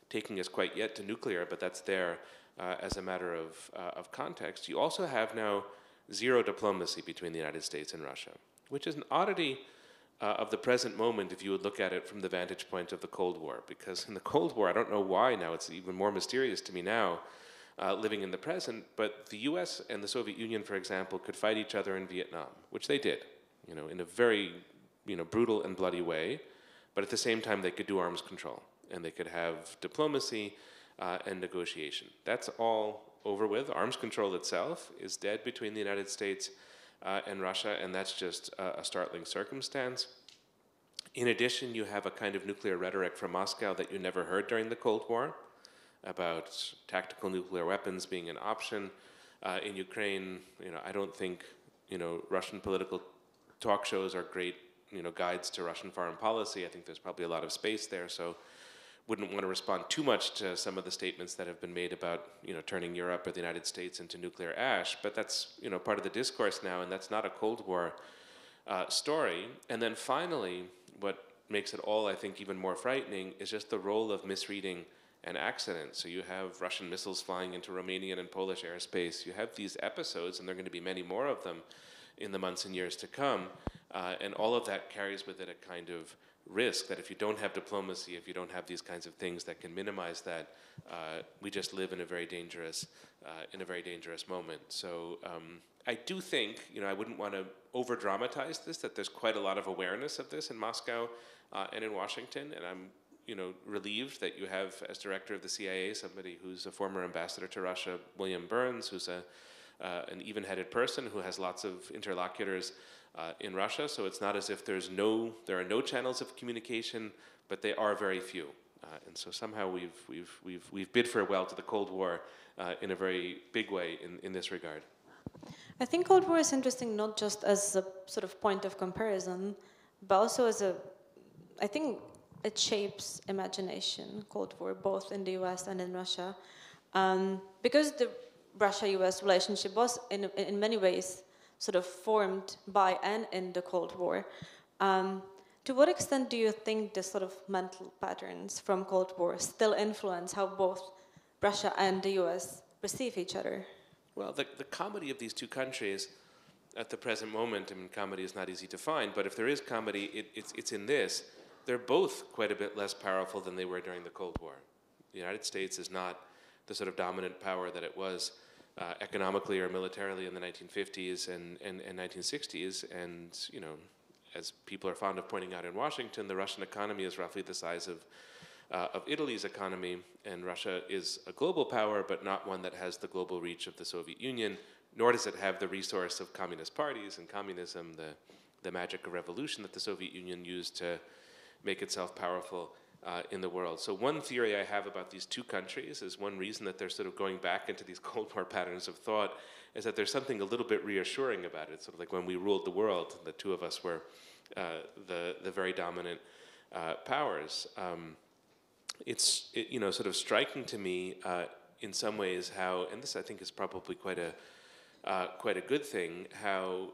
taking us quite yet to nuclear, but that's there as a matter of context. You also have now zero diplomacy between the United States and Russia, which is an oddity of the present moment if you would look at it from the vantage point of the Cold War. Because in the Cold War, I don't know why now, it's even more mysterious to me now, living in the present, but the US and the Soviet Union, for example, could fight each other in Vietnam, which they did, in a very brutal and bloody way, but at the same time they could do arms control, and they could have diplomacy and negotiation. That's all over with. Arms control itself is dead between the United States and Russia, and that's just a startling circumstance. In addition, you have a kind of nuclear rhetoric from Moscow that you never heard during the Cold War, about tactical nuclear weapons being an option in Ukraine. I don't think Russian political talk shows are great guides to Russian foreign policy. I think there's probably a lot of space there, so wouldn't want to respond too much to some of the statements that have been made about turning Europe or the United States into nuclear ash. But that's part of the discourse now, and that's not a Cold War story. And then finally, what makes it all, I think, even more frightening is just the role of misreading and accident. So you have Russian missiles flying into Romanian and Polish airspace. You have these episodes, and there are going to be many more of them in the months and years to come. And all of that carries with it a kind of risk that if you don't have diplomacy, if you don't have these kinds of things that can minimize that, we just live in a very dangerous moment. So I do think, I wouldn't want to over-dramatize this, that there's quite a lot of awareness of this in Moscow and in Washington, and I'm relieved that you have, as director of the CIA, somebody who's a former ambassador to Russia, William Burns, who's an even-headed person who has lots of interlocutors in Russia. So it's not as if there are no channels of communication, but they are very few. And so somehow we've bid farewell to the Cold War in a very big way in this regard. I think Cold War is interesting not just as a sort of point of comparison, but also as I think it shapes imagination, Cold War, both in the US and in Russia. Because the Russia-US relationship was in many ways sort of formed by and in the Cold War. To what extent do you think the sort of mental patterns from Cold War still influence how both Russia and the US perceive each other? Well, the comedy of these two countries at the present moment, I mean, comedy is not easy to find, but if there is comedy, it's in this. They're both quite a bit less powerful than they were during the Cold War. The United States is not the sort of dominant power that it was economically or militarily in the 1950s and 1960s. And, you know, as people are fond of pointing out in Washington, the Russian economy is roughly the size of Italy's economy, and Russia is a global power, but not one that has the global reach of the Soviet Union, nor does it have the resource of communist parties and communism, the magic of revolution that the Soviet Union used to make itself powerful in the world. So one theory I have about these two countries is one reason that they're sort of going back into these Cold War patterns of thought is that there's something a little bit reassuring about it. It's sort of like when we ruled the world, the two of us were the very dominant powers. It's you know, sort of striking to me in some ways how, and this I think is probably quite a good thing, how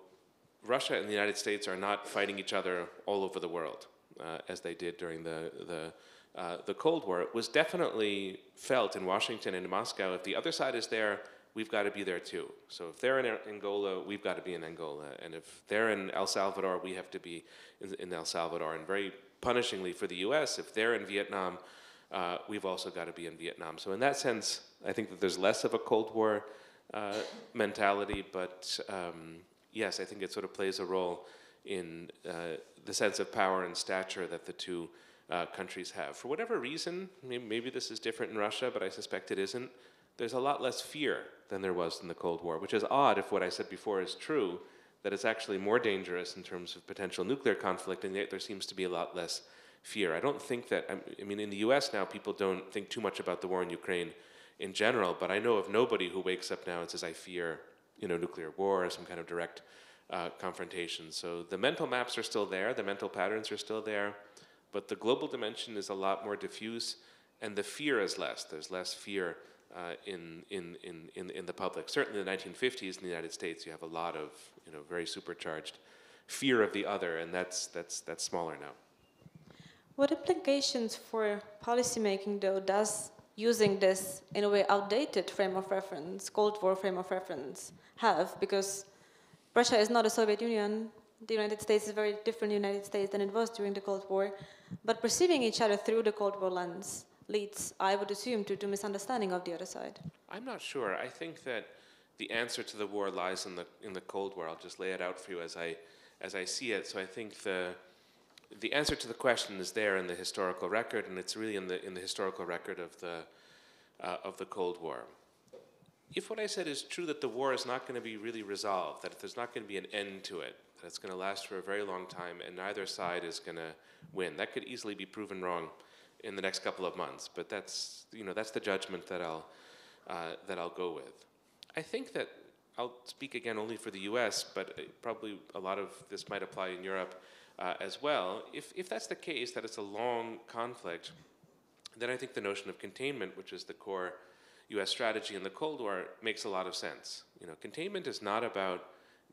Russia and the United States are not fighting each other all over the world as they did during the Cold War. It was definitely felt in Washington and in Moscow, if the other side is there, we've got to be there too. So if they're in Angola, we've got to be in Angola. And if they're in El Salvador, we have to be in El Salvador. And very punishingly for the US, if they're in Vietnam, we've also got to be in Vietnam. So in that sense, I think that there's less of a Cold War mentality, but yes, I think it sort of plays a role in the sense of power and stature that the two countries have. For whatever reason, maybe this is different in Russia, but I suspect it isn't, there's a lot less fear than there was in the Cold War, which is odd if what I said before is true, that it's actually more dangerous in terms of potential nuclear conflict, and yet there seems to be a lot less fear. I don't think that, I mean, in the US now, people don't think too much about the war in Ukraine in general, but I know of nobody who wakes up now and says, I fear, you know, nuclear war or some kind of direct confrontation. So the mental maps are still there, the mental patterns are still there, but the global dimension is a lot more diffuse, and the fear is less. There's less fear in the public. Certainly in the 1950s in the United States, you have a lot of, you know, very supercharged fear of the other, and that's smaller now. What implications for policymaking, though, does using this, in a way, outdated frame of reference, Cold War frame of reference, have? Because Russia is not a Soviet Union. The United States is a very different United States than it was during the Cold War. But perceiving each other through the Cold War lens leads, I would assume, to misunderstanding of the other side. I'm not sure. I think that the answer to the war lies in the Cold War. I'll just lay it out for you as I see it. So I think the answer to the question is there in the historical record, and it's really in the historical record of the Cold War. If what I said is true, that the war is not going to be really resolved, that there's not going to be an end to it, that it's going to last for a very long time, and neither side is going to win, that could easily be proven wrong in the next couple of months. But that's, you know, that's the judgment that I'll go with. I think that I'll speak again only for the U.S., but probably a lot of this might apply in Europe as well. If that's the case, that it's a long conflict, then I think the notion of containment, which is the core U.S. strategy in the Cold War, makes a lot of sense. You know, containment is not about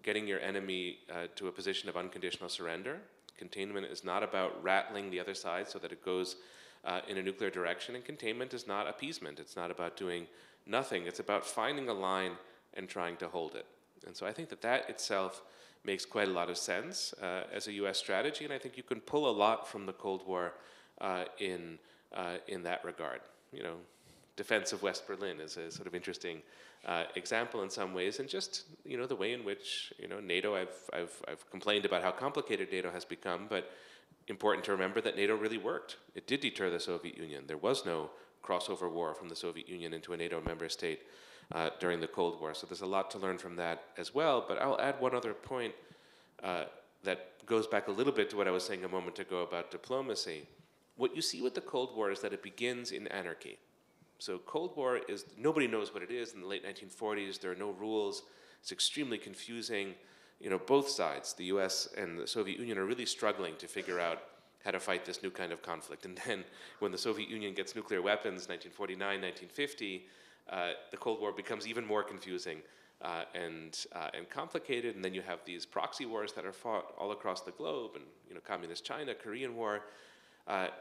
getting your enemy to a position of unconditional surrender. Containment is not about rattling the other side so that it goes in a nuclear direction. And containment is not appeasement. It's not about doing nothing. It's about finding a line and trying to hold it. And so I think that itself makes quite a lot of sense as a U.S. strategy. And I think you can pull a lot from the Cold War in that regard. You know, defense of West Berlin is a sort of interesting example in some ways, and just, you know, the way in which, you know, NATO, I've complained about how complicated NATO has become, but important to remember that NATO really worked. It did deter the Soviet Union. There was no crossover war from the Soviet Union into a NATO member state during the Cold War. So there's a lot to learn from that as well. But I'll add one other point that goes back a little bit to what I was saying a moment ago about diplomacy. What you see with the Cold War is that it begins in anarchy. So Cold War is, nobody knows what it is. In the late 1940s, there are no rules It's extremely confusing. You know, both sides, the US and the Soviet Union, are really struggling to figure out how to fight this new kind of conflict. And then when the Soviet Union gets nuclear weapons, 1949, 1950, the Cold War becomes even more confusing and complicated. And then you have these proxy wars that are fought all across the globe, and you know, communist China, Korean War,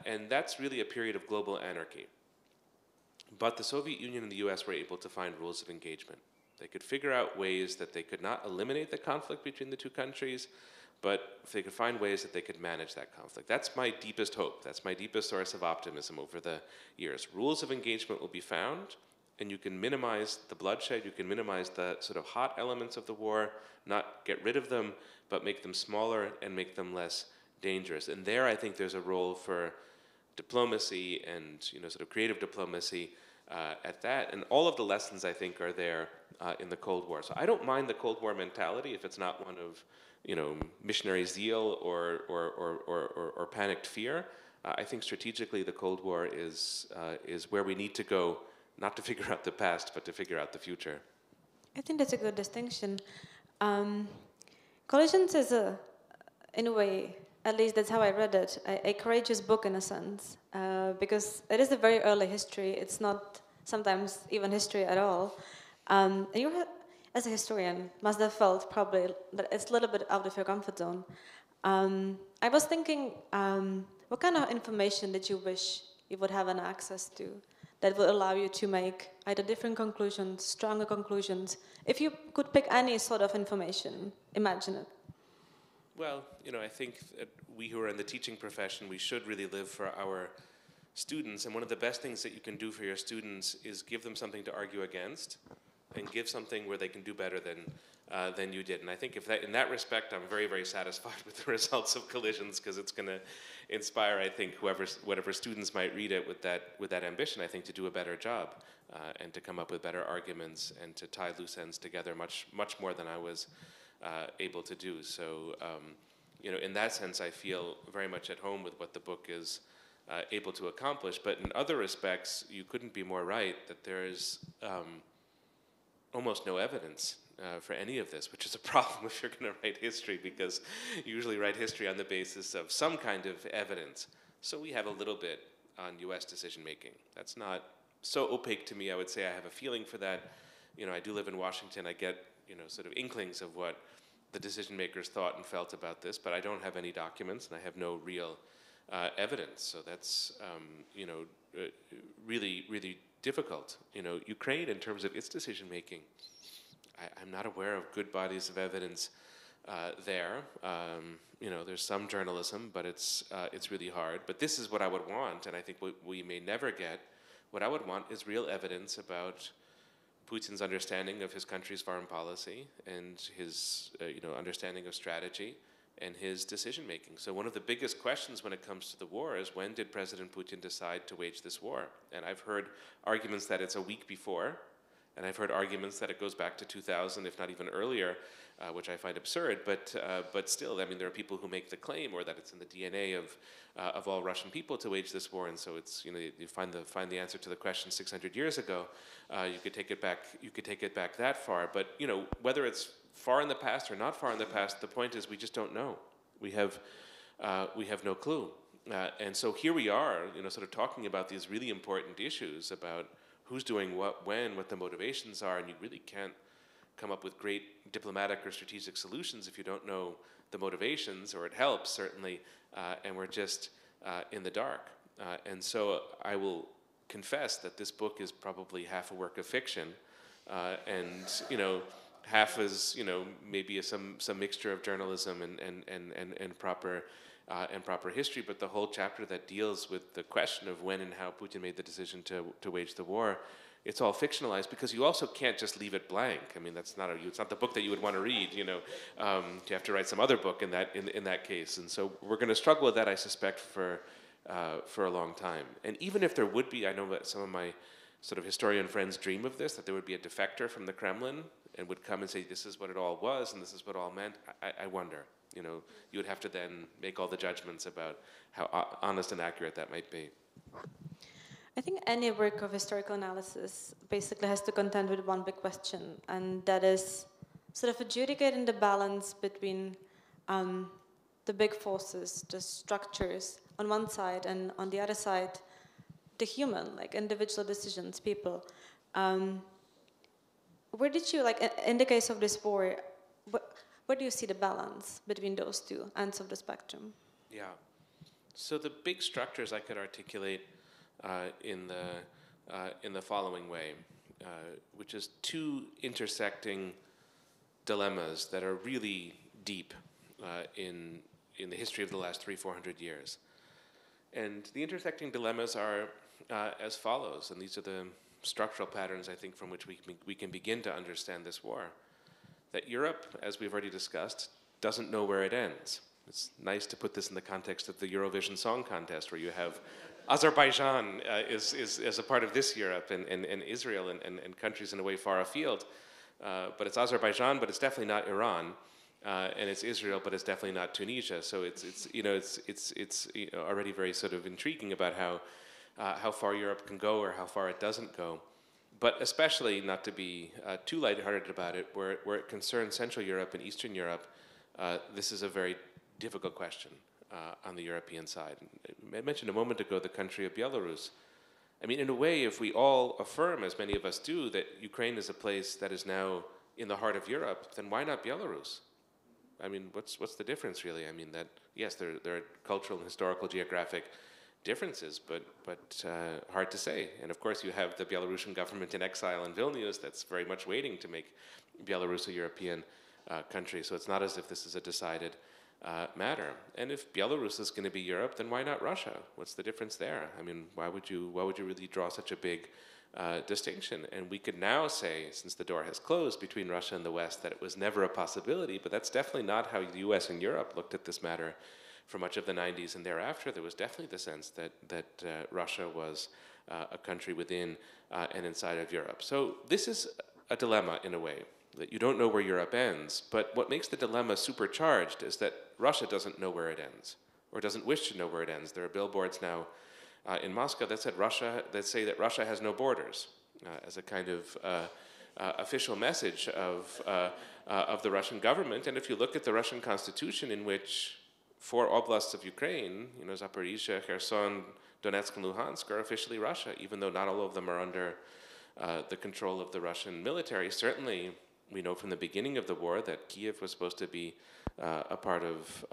and that's really a period of global anarchy. But the Soviet Union and the US were able to find rules of engagement. They could figure out ways that they could not eliminate the conflict between the two countries, but if they could find ways that they could manage that conflict. That's my deepest hope. That's my deepest source of optimism over the years. Rules of engagement will be found, and you can minimize the bloodshed, you can minimize the sort of hot elements of the war, not get rid of them, but make them smaller and make them less dangerous. And there I think there's a role for diplomacy and, you know, sort of creative diplomacy at that. And all of the lessons, I think, are there in the Cold War. So I don't mind the Cold War mentality if it's not one of, you know, missionary zeal or panicked fear. I think strategically the Cold War is where we need to go, not to figure out the past, but to figure out the future. I think that's a good distinction. Collisions is in a way, at least that's how I read it, a courageous book in a sense, because it is a very early history. It's not sometimes even history at all. And you, as a historian, must have felt probably that it's a little bit out of your comfort zone. I was thinking, what kind of information did you wish you would have an access to that would allow you to make either different conclusions, stronger conclusions? If you could pick any sort of information, imagine it. Well, you know, I think that we who are in the teaching profession, we should really live for our students. And one of the best things that you can do for your students is give them something to argue against, and give something where they can do better than you did. And I think if that, in that respect, I'm very, very satisfied with the results of Collisions, because it's going to inspire, I think, whatever students might read it with that ambition, I think, to do a better job and to come up with better arguments and to tie loose ends together much more than I was able to do. So, you know, in that sense, I feel very much at home with what the book is able to accomplish. But in other respects, you couldn't be more right that there is almost no evidence for any of this, which is a problem if you're going to write history, because you usually write history on the basis of some kind of evidence. So we have a little bit on US decision making. That's not so opaque to me. I would say I have a feeling for that. You know, I do live in Washington. I get, you know, sort of inklings of what the decision makers thought and felt about this, but I don't have any documents and I have no real evidence. So that's, you know, really difficult. You know, Ukraine, in terms of its decision making, I'm not aware of good bodies of evidence there. You know, there's some journalism, but it's really hard. But this is what I would want, and I think we may never get. What I would want is real evidence about Putin's understanding of his country's foreign policy and his you know, understanding of strategy and his decision making. So one of the biggest questions when it comes to the war is, when did President Putin decide to wage this war? And I've heard arguments that it's a week before, and I've heard arguments that it goes back to 2000, if not even earlier, which I find absurd. But still, I mean, there are people who make the claim, or that it's in the DNA of all Russian people to wage this war. And so it's, you know, you find the answer to the question 600 years ago. You could take it back. You could take it back that far. But you know, whether it's far in the past or not far in the past, the point is we just don't know. We have no clue. And so here we are, you know, sort of talking about these really important issues about who's doing what, when, what the motivations are, and you really can't come up with great diplomatic or strategic solutions if you don't know the motivations, or it helps, certainly, and we're just in the dark. And so I will confess that this book is probably half a work of fiction, and, you know, half is, you know, maybe some mixture of journalism and proper history, but the whole chapter that deals with the question of when and how Putin made the decision to wage the war, it's all fictionalized, because you also can't just leave it blank. I mean, it's not the book that you would want to read. You know, you have to write some other book in that case, and so we're going to struggle with that, I suspect, for a long time. And even if there would be, I know that some of my sort of historian friends dream of this, that there would be a defector from the Kremlin and would come and say, this is what it all was and this is what it all meant. I wonder. You know, you would have to then make all the judgments about how honest and accurate that might be. I think any work of historical analysis basically has to contend with one big question, and that is, sort of adjudicating the balance between the big forces, the structures on one side, and on the other side, the human, like individual decisions, people. Where did you, like, in the case of this war, where do you see the balance between those two ends of the spectrum? Yeah. So the big structures I could articulate in the following way, which is two intersecting dilemmas that are really deep in the history of the last 300-400 years. And the intersecting dilemmas are as follows, and these are the structural patterns, I think, from which we can begin to understand this war. That Europe, as we've already discussed, doesn't know where it ends. It's nice to put this in the context of the Eurovision Song Contest, where you have Azerbaijan is a part of this Europe, and Israel and countries in a way far afield. But it's Azerbaijan, but it's definitely not Iran, and it's Israel, but it's definitely not Tunisia. So it's already very sort of intriguing about how far Europe can go or how far it doesn't go. But especially, not to be too lighthearted about it, where it concerns Central Europe and Eastern Europe, this is a very difficult question on the European side. I mentioned a moment ago the country of Belarus. I mean, in a way, if we all affirm, as many of us do, that Ukraine is a place that is now in the heart of Europe, then why not Belarus? I mean, what's the difference, really? I mean, that, yes, there are cultural and historical geographic differences, but hard to say. And of course, you have the Belarusian government in exile in Vilnius that's very much waiting to make Belarus a European country. So it's not as if this is a decided matter. And if Belarus is going to be Europe, then why not Russia? What's the difference there? I mean, why would you really draw such a big distinction? And we could now say, since the door has closed between Russia and the West, that it was never a possibility, but that's definitely not how the US and Europe looked at this matter for much of the 90s and thereafter. There was definitely the sense that Russia was a country within and inside of Europe. So this is a dilemma in a way, that you don't know where Europe ends, but what makes the dilemma supercharged is that Russia doesn't know where it ends, or doesn't wish to know where it ends. There are billboards now in Moscow that say that Russia has no borders, as a kind of official message of the Russian government. And if you look at the Russian constitution, in which 4 oblasts of Ukraine, Zaporizhia, Kherson, Donetsk, and Luhansk, are officially Russia, even though not all of them are under the control of the Russian military. Certainly, we know from the beginning of the war that Kiev was supposed to be a part of,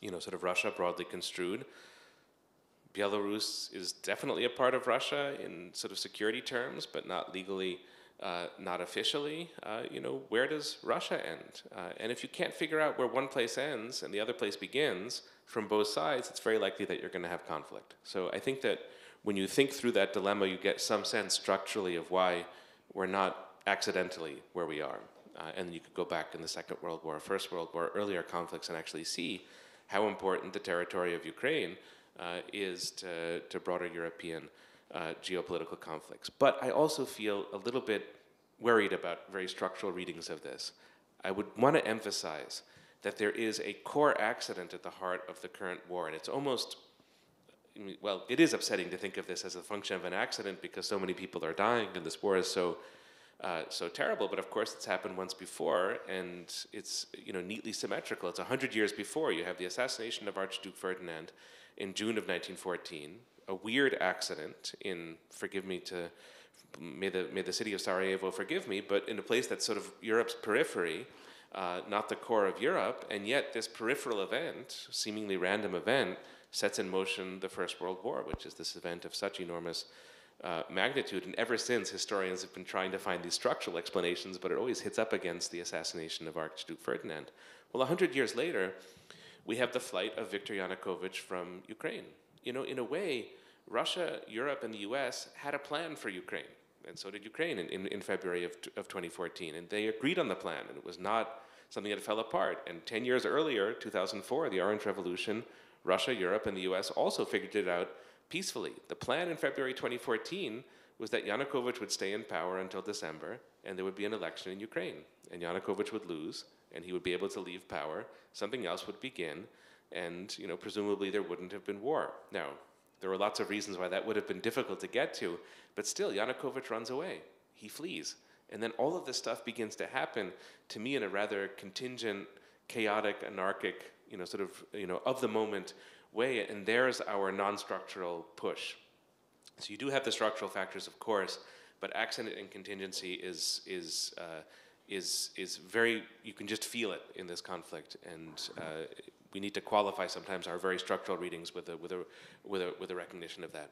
sort of Russia, broadly construed. Belarus is definitely a part of Russia in sort of security terms, but not legally, not officially. Where does Russia end? And if you can't figure out where one place ends and the other place begins from both sides, it's very likely that you're going to have conflict. So I think that when you think through that dilemma, you get some sense structurally of why we're not accidentally where we are. And you could go back in the Second World War, First World War, earlier conflicts, and actually see how important the territory of Ukraine is to broader European geopolitical conflicts. But I also feel a little bit worried about very structural readings of this. I would want to emphasize that there is a core accident at the heart of the current war, and it's almost, well, it is upsetting to think of this as a function of an accident because so many people are dying and this war is so terrible, but of course it's happened once before, and it's neatly symmetrical. It's 100 years before. You have the assassination of Archduke Ferdinand in June of 1914, a weird accident in, may the city of Sarajevo forgive me, but in a place that's sort of Europe's periphery, not the core of Europe, and yet this peripheral event, seemingly random event, sets in motion the First World War, which is this event of such enormous magnitude. And ever since, historians have been trying to find these structural explanations, but it always hits up against the assassination of Archduke Ferdinand. Well, 100 years later, we have the flight of Viktor Yanukovych from Ukraine. In a way, Russia, Europe, and the US had a plan for Ukraine, and so did Ukraine in February of 2014, and they agreed on the plan, and it was not something that fell apart. And 10 years earlier, 2004, the Orange Revolution, Russia, Europe, and the US also figured it out peacefully. The plan in February 2014 was that Yanukovych would stay in power until December, and there would be an election in Ukraine, and Yanukovych would lose, and he would be able to leave power, something else would begin, and presumably there wouldn't have been war. Now, there were lots of reasons why that would have been difficult to get to, but still, Yanukovych runs away. He flees. And then all of this stuff begins to happen, to me, in a rather contingent, chaotic, anarchic, sort of the moment way, and there's our non-structural push. So you do have the structural factors, of course, but accident and contingency is very, you can just feel it in this conflict, and we need to qualify sometimes our very structural readings with a recognition of that.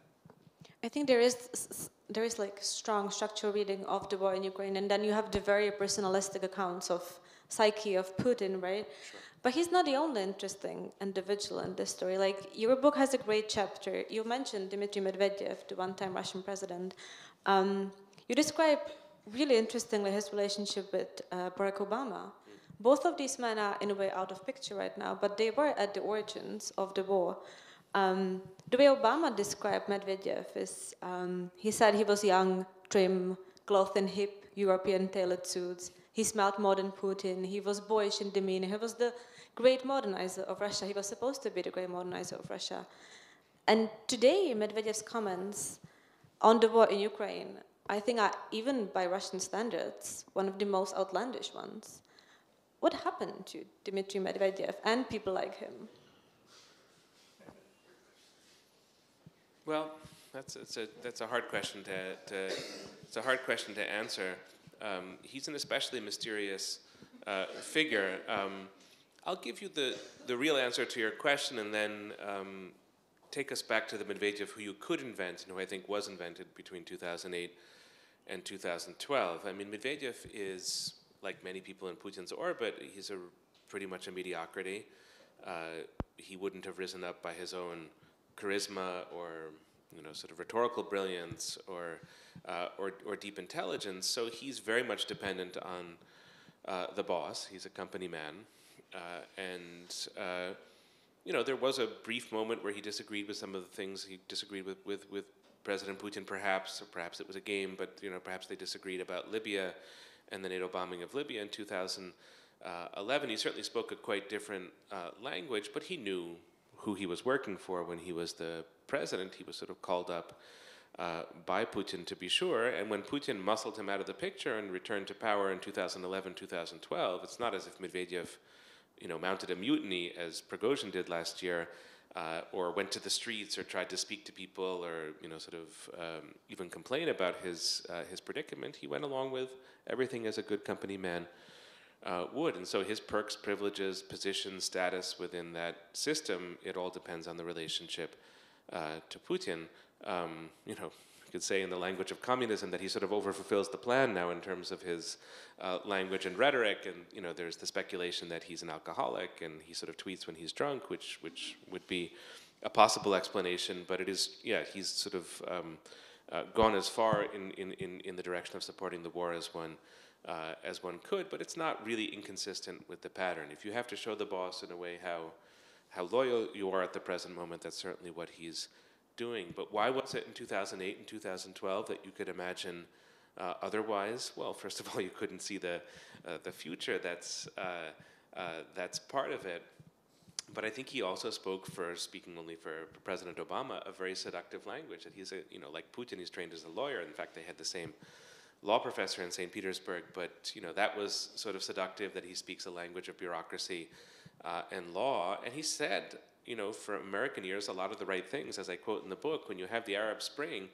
I think there is like strong structural reading of the war in Ukraine, and then you have the very personalistic accounts of psyche of Putin, right? Sure. But he's not the only interesting individual in this story. Like, your book has a great chapter. You mentioned Dimitri Medvedev, the one-time Russian president. You describe really interestingly his relationship with Barack Obama. Both of these men are in a way out of picture right now, but they were at the origins of the war. The way Obama described Medvedev is, he said he was young, trim, clothed in hip European tailored suits. He smelled more than Putin. He was boyish in demeanor. He was the great modernizer of Russia. He was supposed to be the great modernizer of Russia. And today, Medvedev's comments on the war in Ukraine, I think, are, even by Russian standards, one of the most outlandish ones. What happened to Dimitri Medvedev and people like him? Well, that's a hard question it's a hard question to answer. He's an especially mysterious figure. I'll give you the real answer to your question, and then take us back to the Medvedev who you could invent, and who I think was invented between 2008 and 2012. I mean, Medvedev is, like many people in Putin's orbit, he's pretty much a mediocrity. He wouldn't have risen up by his own charisma or sort of rhetorical brilliance or deep intelligence. So he's very much dependent on the boss. He's a company man, and there was a brief moment where he disagreed with some of the things. He disagreed with President Putin, perhaps, or perhaps it was a game, but perhaps they disagreed about Libya and the NATO bombing of Libya in 2011. He certainly spoke a quite different language, but he knew who he was working for when he was the president. He was sort of called up by Putin, to be sure, and when Putin muscled him out of the picture and returned to power in 2011, 2012, it's not as if Medvedev mounted a mutiny as Prigozhin did last year, or went to the streets or tried to speak to people, or even complain about his predicament. He went along with everything as a good company man would, and so his perks, privileges, position, status within that system, it all depends on the relationship to Putin. You could say in the language of communism that he sort of overfulfills the plan now in terms of his language and rhetoric, and there's the speculation that he's an alcoholic and he sort of tweets when he's drunk, which would be a possible explanation, but it is, he's sort of gone as far in the direction of supporting the war as one could, but it's not really inconsistent with the pattern. If you have to show the boss in a way how loyal you are at the present moment, that's certainly what he's doing. But why was it in 2008 and 2012 that you could imagine otherwise? Well, first of all, you couldn't see the future. That's part of it. But I think he also spoke, speaking only for President Obama, a very seductive language. That he's like Putin, he's trained as a lawyer. In fact, they had the same law professor in St. Petersburg, but that was sort of seductive, that he speaks a language of bureaucracy and law. And he said, for American ears, a lot of the right things, as I quote in the book. When you have the Arab Spring,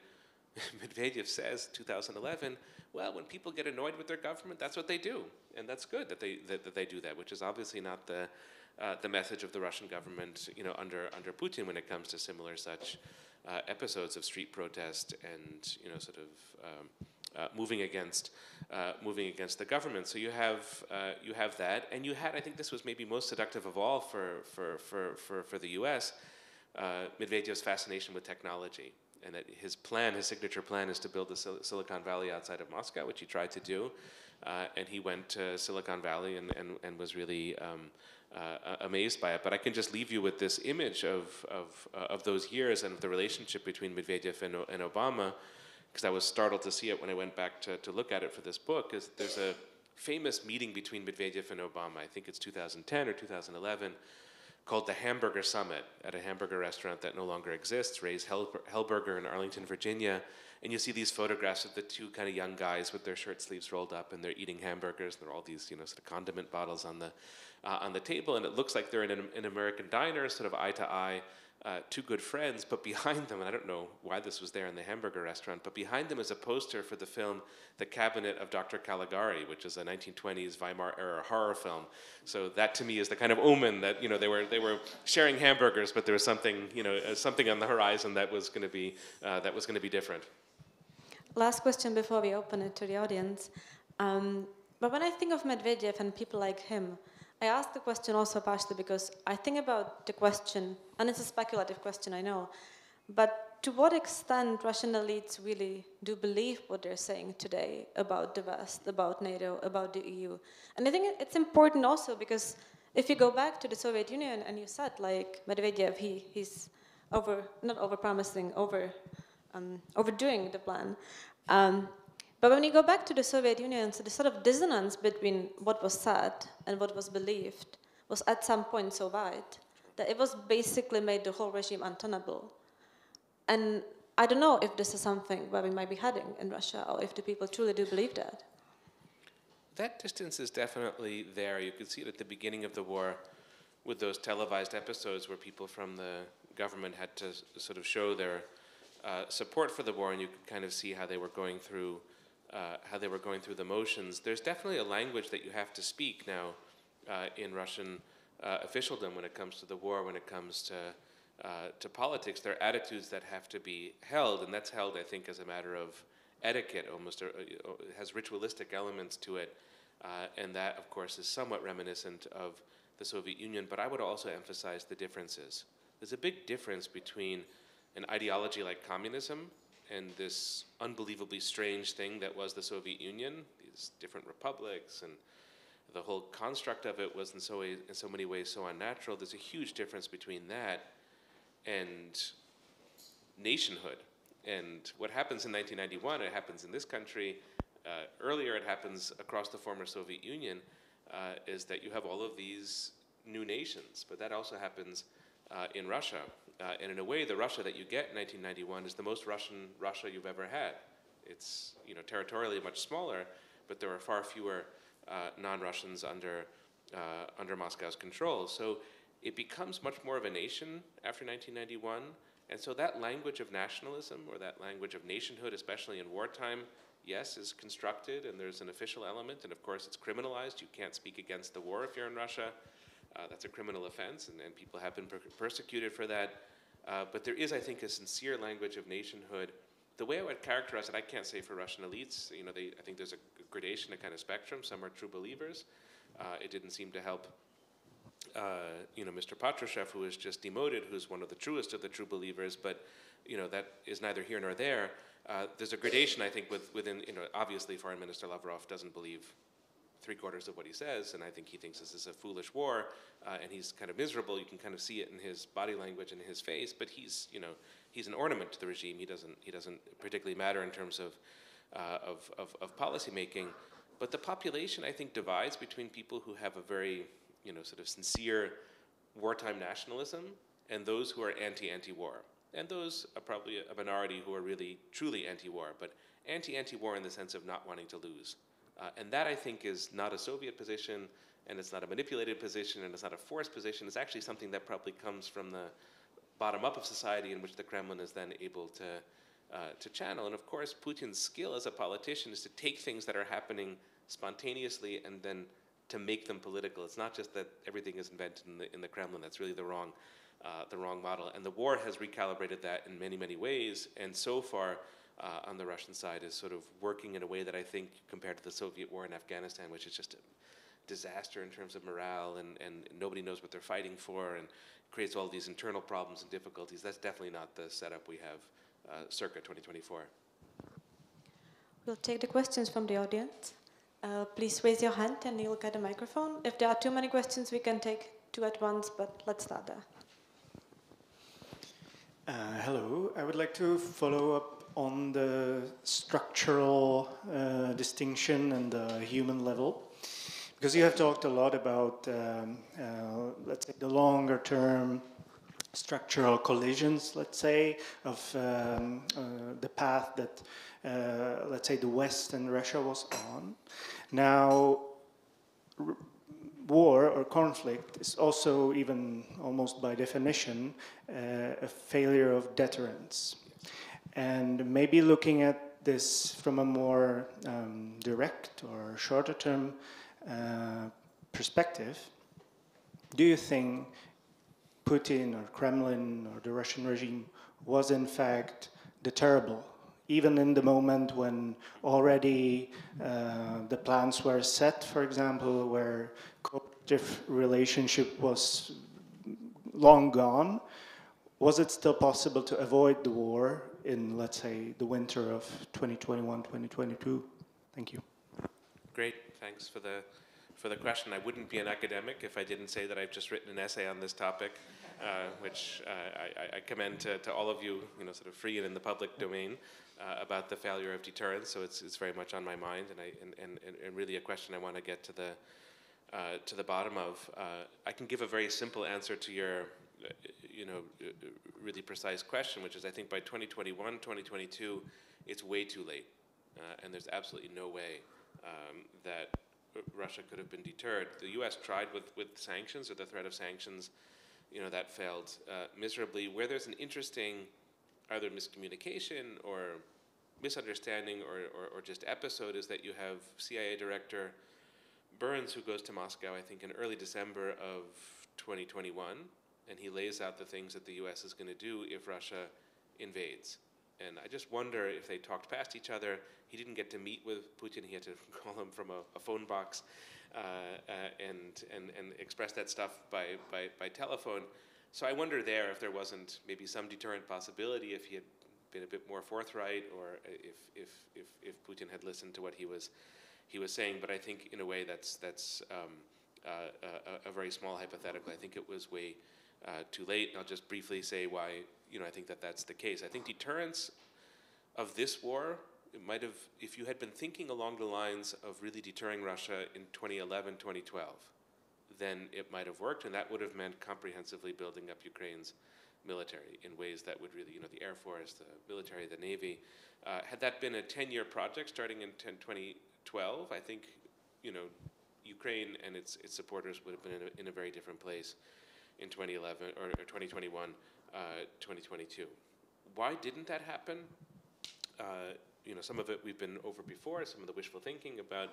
Medvedev says, 2011, well, when people get annoyed with their government, that's what they do, and that's good that they do that, which is obviously not the message of the Russian government, under Putin when it comes to similar such episodes of street protest and moving against the government. So you have that, and you had, I think this was maybe most seductive of all for the U.S., Medvedev's fascination with technology, and that his signature plan is to build the Silicon Valley outside of Moscow, which he tried to do, and he went to Silicon Valley and was really amazed by it. But I can just leave you with this image of those years and the relationship between Medvedev and Obama, because I was startled to see it when I went back to look at it for this book. There's a famous meeting between Medvedev and Obama. I think it's 2010 or 2011, called the Hamburger Summit at a hamburger restaurant that no longer exists, Ray's Hellburger in Arlington, Virginia. And you see these photographs of the two kind of young guys with their shirt sleeves rolled up, and they're eating hamburgers. There are all these, sort of condiment bottles on the table, and it looks like they're in an American diner, sort of eye to eye, two good friends. But behind them, and I don't know why this was there in the hamburger restaurant, but behind them is a poster for the film The Cabinet of Dr. Caligari, which is a 1920s Weimar era horror film. So that to me is the kind of omen that they were sharing hamburgers, but there was something something on the horizon that was going to be different. Last question before we open it to the audience. But when I think of Medvedev and people like him, I ask the question also partially because I think about the question, and it's a speculative question, I know, but to what extent Russian elites really do believe what they're saying today about the West, about NATO, about the EU? And I think it's important also because if you go back to the Soviet Union and you said, like, Medvedev, he's not over-promising, overdoing the plan. But when you go back to the Soviet Union, so the sort of dissonance between what was said and what was believed was at some point so wide that it was basically made the whole regime untenable. And I don't know if this is something where we might be heading in Russia, or if the people truly do believe that. That distance is definitely there. You could see it at the beginning of the war with those televised episodes where people from the government had to sort of show their support for the war, and you could kind of see how they were going through the motions. There's definitely a language that you have to speak now in Russian officialdom when it comes to the war, when it comes to politics. There are attitudes that have to be held, and that's held, I think, as a matter of etiquette, almost it has ritualistic elements to it, and that, of course, is somewhat reminiscent of the Soviet Union, but I would also emphasize the differences. There's a big difference between an ideology like communism and this unbelievably strange thing that was the Soviet Union, these different republics, and the whole construct of it was in so many ways so unnatural. There's a huge difference between that and nationhood. And what happens in 1991, it happens in this country, earlier it happens across the former Soviet Union, is that you have all of these new nations, but that also happens in Russia. And in a way, the Russia that you get in 1991 is the most Russian Russia you've ever had. It's territorially much smaller, but there are far fewer non-Russians under Moscow's control. So it becomes much more of a nation after 1991. And so that language of nationalism, or that language of nationhood, especially in wartime, yes, is constructed, and there's an official element, and of course it's criminalized. You can't speak against the war if you're in Russia. That's a criminal offense, and people have been persecuted for that. But there is, I think, a sincere language of nationhood. The way I would characterize it, I can't say for Russian elites. I think there's a gradation, a kind of spectrum. Some are true believers. It didn't seem to help Mr. Patrushev, who was just demoted, who's one of the truest of the true believers, but that is neither here nor there. There's a gradation, I think, within, obviously Foreign Minister Lavrov doesn't believe 3/4 of what he says, and I think he thinks this is a foolish war, and he's kind of miserable. You can kind of see it in his body language and his face, but he's an ornament to the regime. He doesn't particularly matter in terms of policy making. But the population, I think, divides between people who have a very sort of sincere wartime nationalism and those who are anti-war. And those are probably a minority who are really truly anti-war, but anti-war in the sense of not wanting to lose. And that, I think, is not a Soviet position, and it's not a manipulated position, and it's not a forced position. It's actually something that probably comes from the bottom up of society, in which the Kremlin is then able to channel. And of course, Putin's skill as a politician is to take things that are happening spontaneously and then to make them political. It's not just that everything is invented in the Kremlin. That's really the wrong model. And the war has recalibrated that in many, many ways. And so far, on the Russian side, is sort of working in a way that I think, compared to the Soviet war in Afghanistan, which is just a disaster in terms of morale, and nobody knows what they're fighting for, and creates all these internal problems and difficulties. That's definitely not the setup we have circa 2024. We'll take the questions from the audience. Please raise your hand and you'll get a microphone. If there are too many questions, we can take two at once, but let's start there. Hello. I would like to follow up on the structural distinction and the human level, because you have talked a lot about, let's say, the longer term structural collisions, let's say, of the path that, let's say, the West and Russia was on. Now, war or conflict is also, even almost by definition, a failure of deterrence. And maybe looking at this from a more direct or shorter term perspective, do you think Putin or Kremlin or the Russian regime was in fact deterrable, even in the moment when already the plans were set, for example, where cooperative relationship was long gone? Was it still possible to avoid the war in, let's say, the winter of 2021, 2022? Thank you. Great, thanks for the question. I wouldn't be an academic if I didn't say that I've just written an essay on this topic, which I commend to all of you, sort of free and in the public domain, about the failure of deterrence. So it's very much on my mind, and really a question I want to get to the bottom of. I can give a very simple answer to your, really precise question, which is I think by 2021, 2022, it's way too late, and there's absolutely no way that Russia could have been deterred. The U.S. tried with sanctions, or the threat of sanctions, that failed miserably. Where there's an interesting either miscommunication or misunderstanding or just episode is that you have CIA Director Burns, who goes to Moscow, I think, in early December of 2021, and he lays out the things that the U.S. is going to do if Russia invades. And I just wonder if they talked past each other. He didn't get to meet with Putin. He had to call him from a phone box and express that stuff by telephone. So I wonder there if there wasn't maybe some deterrent possibility if he had been a bit more forthright, or if Putin had listened to what he was saying. But I think in a way that's a very small hypothetical. I think it was way too late. And I'll just briefly say why I think that's the case. I think deterrence of this war, it might have, if you had been thinking along the lines of really deterring Russia in 2011, 2012, then it might have worked, and that would have meant comprehensively building up Ukraine's military in ways that would really, the Air Force, the military, the Navy. Had that been a 10-year project starting in 2012, I think, Ukraine and its supporters would have been in a very different place in 2011 or 2021, 2022. Why didn't that happen? Some of it we've been over before, some of the wishful thinking about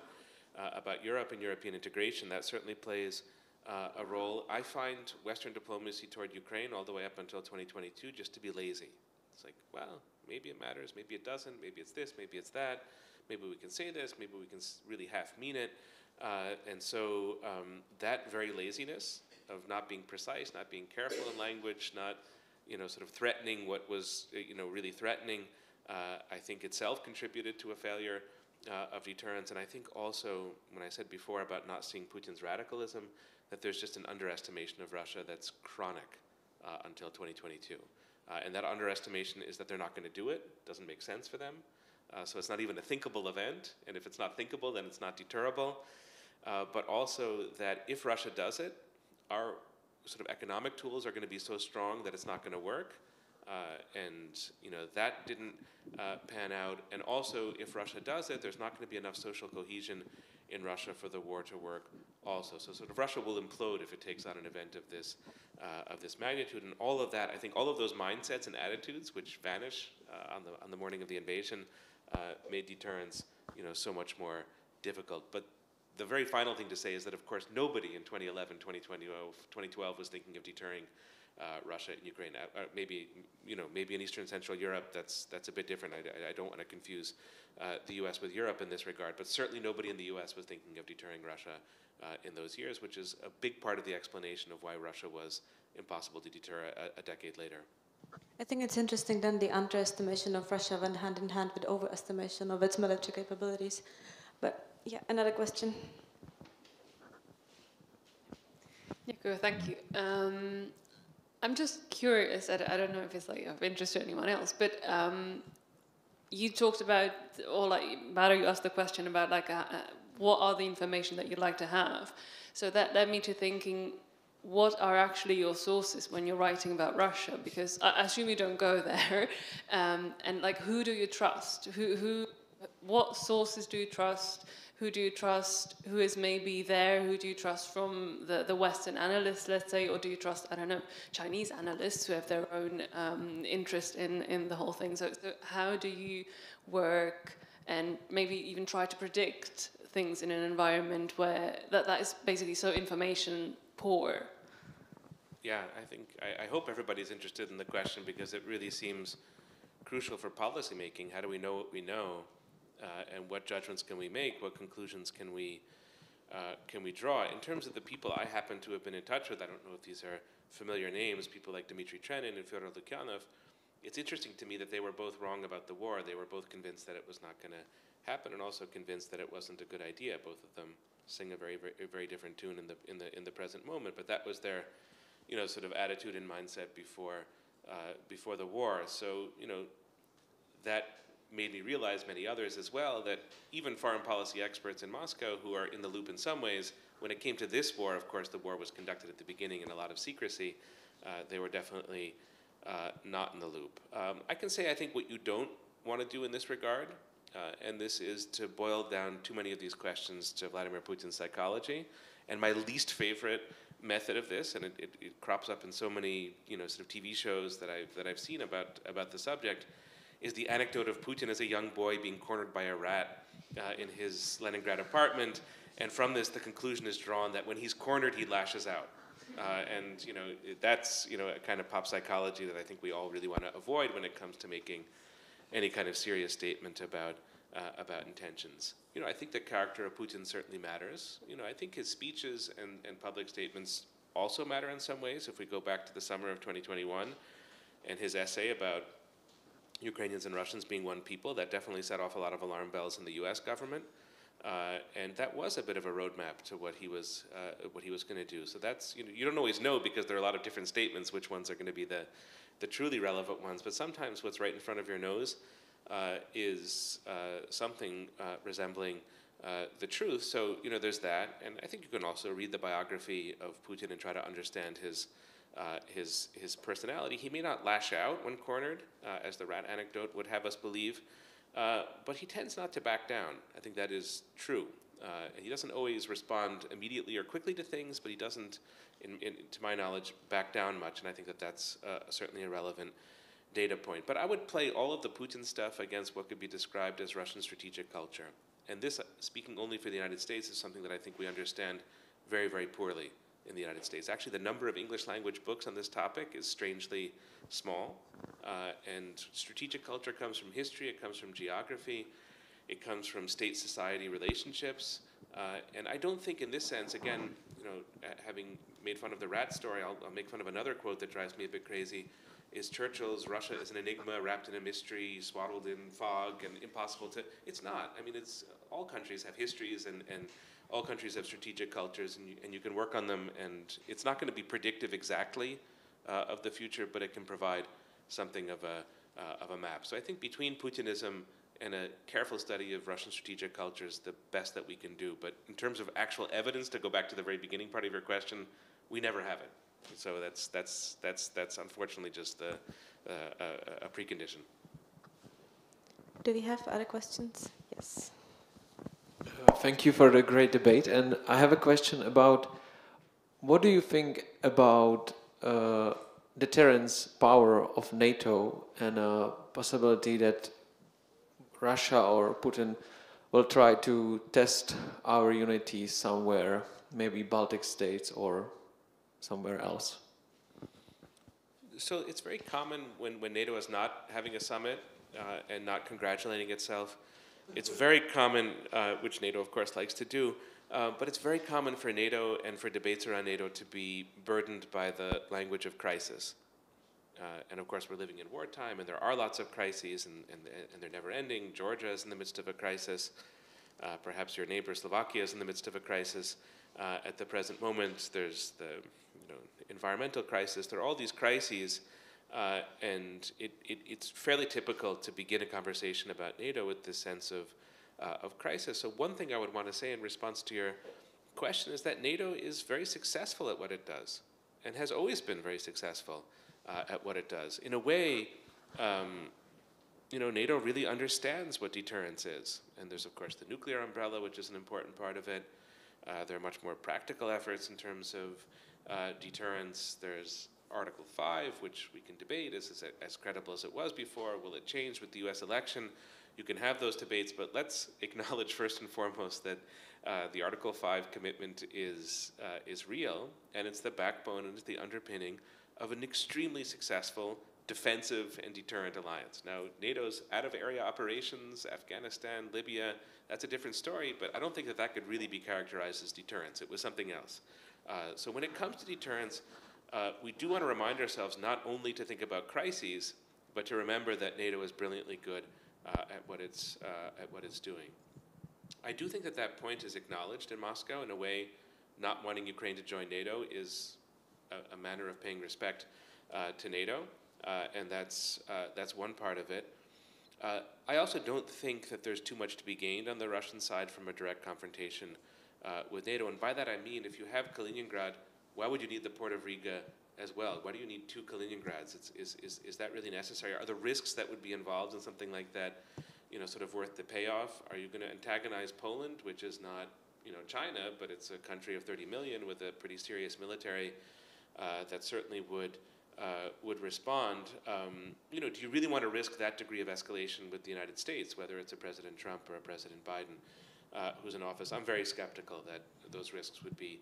Europe and European integration, that certainly plays a role. I find Western diplomacy toward Ukraine all the way up until 2022 just to be lazy. It's like, well, maybe it matters, maybe it doesn't, maybe it's this, maybe it's that, maybe we can say this, maybe we can really half mean it. And so that very laziness of not being precise, not being careful in language, not sort of threatening what was really threatening, I think itself contributed to a failure of deterrence. And I think also, when I said before about not seeing Putin's radicalism, that there's just an underestimation of Russia that's chronic until 2022. And that underestimation is that they're not going to do it. Doesn't make sense for them. So it's not even a thinkable event. And if it's not thinkable, then it's not deterrable. But also that if Russia does it, our sort of economic tools are going to be so strong that it's not going to work. And that didn't pan out. And also, if Russia does it, there's not going to be enough social cohesion in Russia for the war to work also. So sort of Russia will implode if it takes on an event of this magnitude. And all of that, I think all of those mindsets and attitudes which vanish on the morning of the invasion made deterrence so much more difficult. But the very final thing to say is that, of course, nobody in 2011, 2012 was thinking of deterring Russia and Ukraine. Maybe in Eastern Central Europe, that's a bit different. I don't want to confuse the U.S. with Europe in this regard, but certainly nobody in the U.S. was thinking of deterring Russia in those years, which is a big part of the explanation of why Russia was impossible to deter a decade later. I think it's interesting then the underestimation of Russia went hand in hand with overestimation of its military capabilities. But yeah, another question. Yeah, thank you. I'm just curious, I don't know if it's like of interest to anyone else, but you talked about, or like, Barbora, you asked the question about like what are the information that you'd like to have? So that led me to thinking, what are actually your sources when you're writing about Russia? Because I assume you don't go there, and like, who do you trust? What sources do you trust? Who do you trust? Who is maybe there? Who do you trust from the Western analysts, let's say, or do you trust, I don't know, Chinese analysts who have their own interest in the whole thing? So how do you work and maybe even try to predict things in an environment where that is basically so information poor? Yeah, I hope everybody's interested in the question, because it really seems crucial for policy making. How do we know what we know? And what judgments can we make? What conclusions can we draw? In terms of the people I happen to have been in touch with, I don't know if these are familiar names, people like Dimitri Medvedev and Fyodor Lukyanov. It's interesting to me that they were both wrong about the war. They were both convinced that it was not going to happen, and also convinced that it wasn't a good idea. Both of them sing a very different tune in the present moment. But that was their, sort of attitude and mindset before the war. So that made me realize, many others as well, that even foreign policy experts in Moscow, who are in the loop in some ways, when it came to this war, of course, the war was conducted at the beginning in a lot of secrecy. They were definitely not in the loop. I can say, I think, what you don't want to do in this regard, and this is to boil down too many of these questions to Vladimir Putin's psychology. And my least favorite method of this, and it crops up in so many sort of TV shows that I've seen about the subject, is the anecdote of Putin as a young boy being cornered by a rat in his Leningrad apartment, and from this the conclusion is drawn that when he's cornered he lashes out, and that's a kind of pop psychology that I think we all really want to avoid when it comes to making any kind of serious statement about intentions. I think the character of Putin certainly matters. I think his speeches and public statements also matter in some ways. If we go back to the summer of 2021 and his essay about Ukrainians and Russians being one people, that definitely set off a lot of alarm bells in the U.S. government, and that was a bit of a roadmap to what he was going to do. So that's you don't always know, because there are a lot of different statements, which ones are going to be the truly relevant ones. But sometimes what's right in front of your nose is something resembling the truth. So there's that, and I think you can also read the biography of Putin and try to understand his personality. He may not lash out when cornered, as the rat anecdote would have us believe, but he tends not to back down. I think that is true. He doesn't always respond immediately or quickly to things, but he doesn't, to my knowledge, back down much, and I think that's certainly a relevant data point. But I would play all of the Putin stuff against what could be described as Russian strategic culture. And this, speaking only for the United States, is something that I think we understand very, very poorly in the United States. Actually, the number of English language books on this topic is strangely small. And strategic culture comes from history, it comes from geography, it comes from state-society relationships. And I don't think in this sense, again, having made fun of the rat story, I'll make fun of another quote that drives me a bit crazy, is Churchill's "Russia is an enigma wrapped in a mystery, swaddled in fog and impossible to..." It's not. I mean, all countries have histories, and all countries have strategic cultures, and you can work on them, and it's not going to be predictive exactly of the future, but it can provide something of a map. So I think between Putinism and a careful study of Russian strategic culture is the best that we can do. But in terms of actual evidence, to go back to the very beginning part of your question, we never have it. So that's unfortunately just a precondition. Do we have other questions? Yes. Thank you for the great debate, and I have a question about what do you think about deterrence power of NATO and a possibility that Russia or Putin will try to test our unity somewhere, maybe Baltic states or somewhere else? So it's very common when NATO is not having a summit and not congratulating itself. It's very common, which NATO of course likes to do, but it's very common for NATO and for debates around NATO to be burdened by the language of crisis. And of course we're living in wartime, and there are lots of crises, and they're never ending. Georgia is in the midst of a crisis. Perhaps your neighbor Slovakia is in the midst of a crisis. At the present moment, there's the environmental crisis. There are all these crises, and it's fairly typical to begin a conversation about NATO with this sense of of crisis. So one thing I would want to say in response to your question is that NATO is very successful at what it does, and has always been very successful at what it does. In a way, NATO really understands what deterrence is. And there's, of course, the nuclear umbrella, which is an important part of it. There are much more practical efforts in terms of deterrence. There's Article 5, which we can debate. Is it as credible as it was before? Will it change with the US election? You can have those debates, but let's acknowledge first and foremost that the Article 5 commitment is real, and it's the backbone and it's the underpinning of an extremely successful defensive and deterrent alliance. Now, NATO's out-of-area operations, Afghanistan, Libya, that's a different story, but I don't think that that could really be characterized as deterrence. It was something else. So when it comes to deterrence, we do want to remind ourselves not only to think about crises, but to remember that NATO is brilliantly good at what it's doing. I do think that that point is acknowledged in Moscow in a way. Not wanting Ukraine to join NATO is a manner of paying respect to NATO, and that's one part of it. I also don't think that there's too much to be gained on the Russian side from a direct confrontation with NATO, and by that I mean if you have Kaliningrad, why would you need the port of Riga as well? Why do you need 2 Kaliningrads? Is that really necessary? Are the risks that would be involved in something like that, sort of worth the payoff? Are you going to antagonize Poland, which is not, China, but it's a country of 30 million with a pretty serious military that certainly would respond? Do you really want to risk that degree of escalation with the United States, whether it's a President Trump or a President Biden who's in office? I'm very skeptical that those risks would be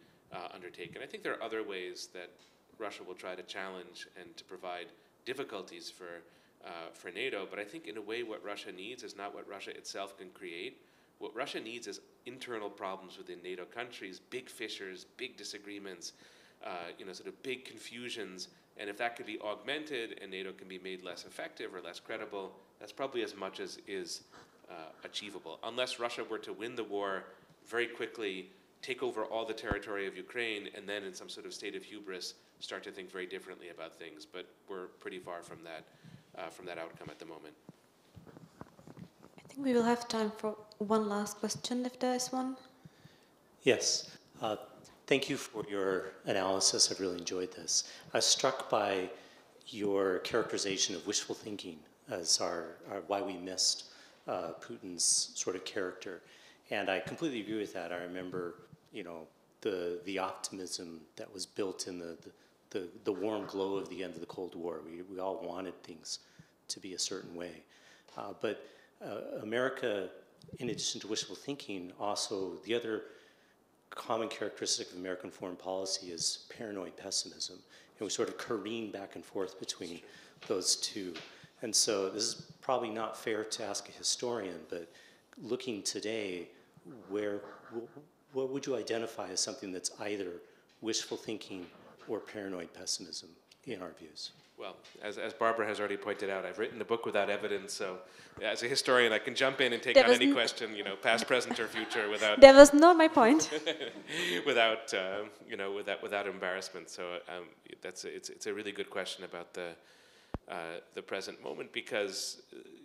undertaken. I think there are other ways that Russia will try to challenge and to provide difficulties for NATO, but I think in a way what Russia needs is not what Russia itself can create. What Russia needs is internal problems within NATO countries, big fissures, big disagreements, sort of big confusions, and if that could be augmented and NATO can be made less effective or less credible, that's probably as much as is achievable. Unless Russia were to win the war very quickly, take over all the territory of Ukraine, and then in some sort of state of hubris start to think very differently about things. But we're pretty far from that outcome at the moment. I think we will have time for one last question, if there is one. Yes. Thank you for your analysis. I've really enjoyed this. I was struck by your characterization of wishful thinking as why we missed Putin's sort of character. And I completely agree with that. I remember, the optimism that was built in the warm glow of the end of the Cold War. We all wanted things to be a certain way. But America, in addition to wishful thinking, also the other common characteristic of American foreign policy is paranoid pessimism. And we sort of careen back and forth between those two. And so this is probably not fair to ask a historian, but looking today, what would you identify as something that's either wishful thinking or paranoid pessimism in our views? Well, as Barbara has already pointed out, I've written a book without evidence, so as a historian, I can jump in and take on any question, past, present, or future, without. That was not my point. without embarrassment. So it's a really good question about the present moment, because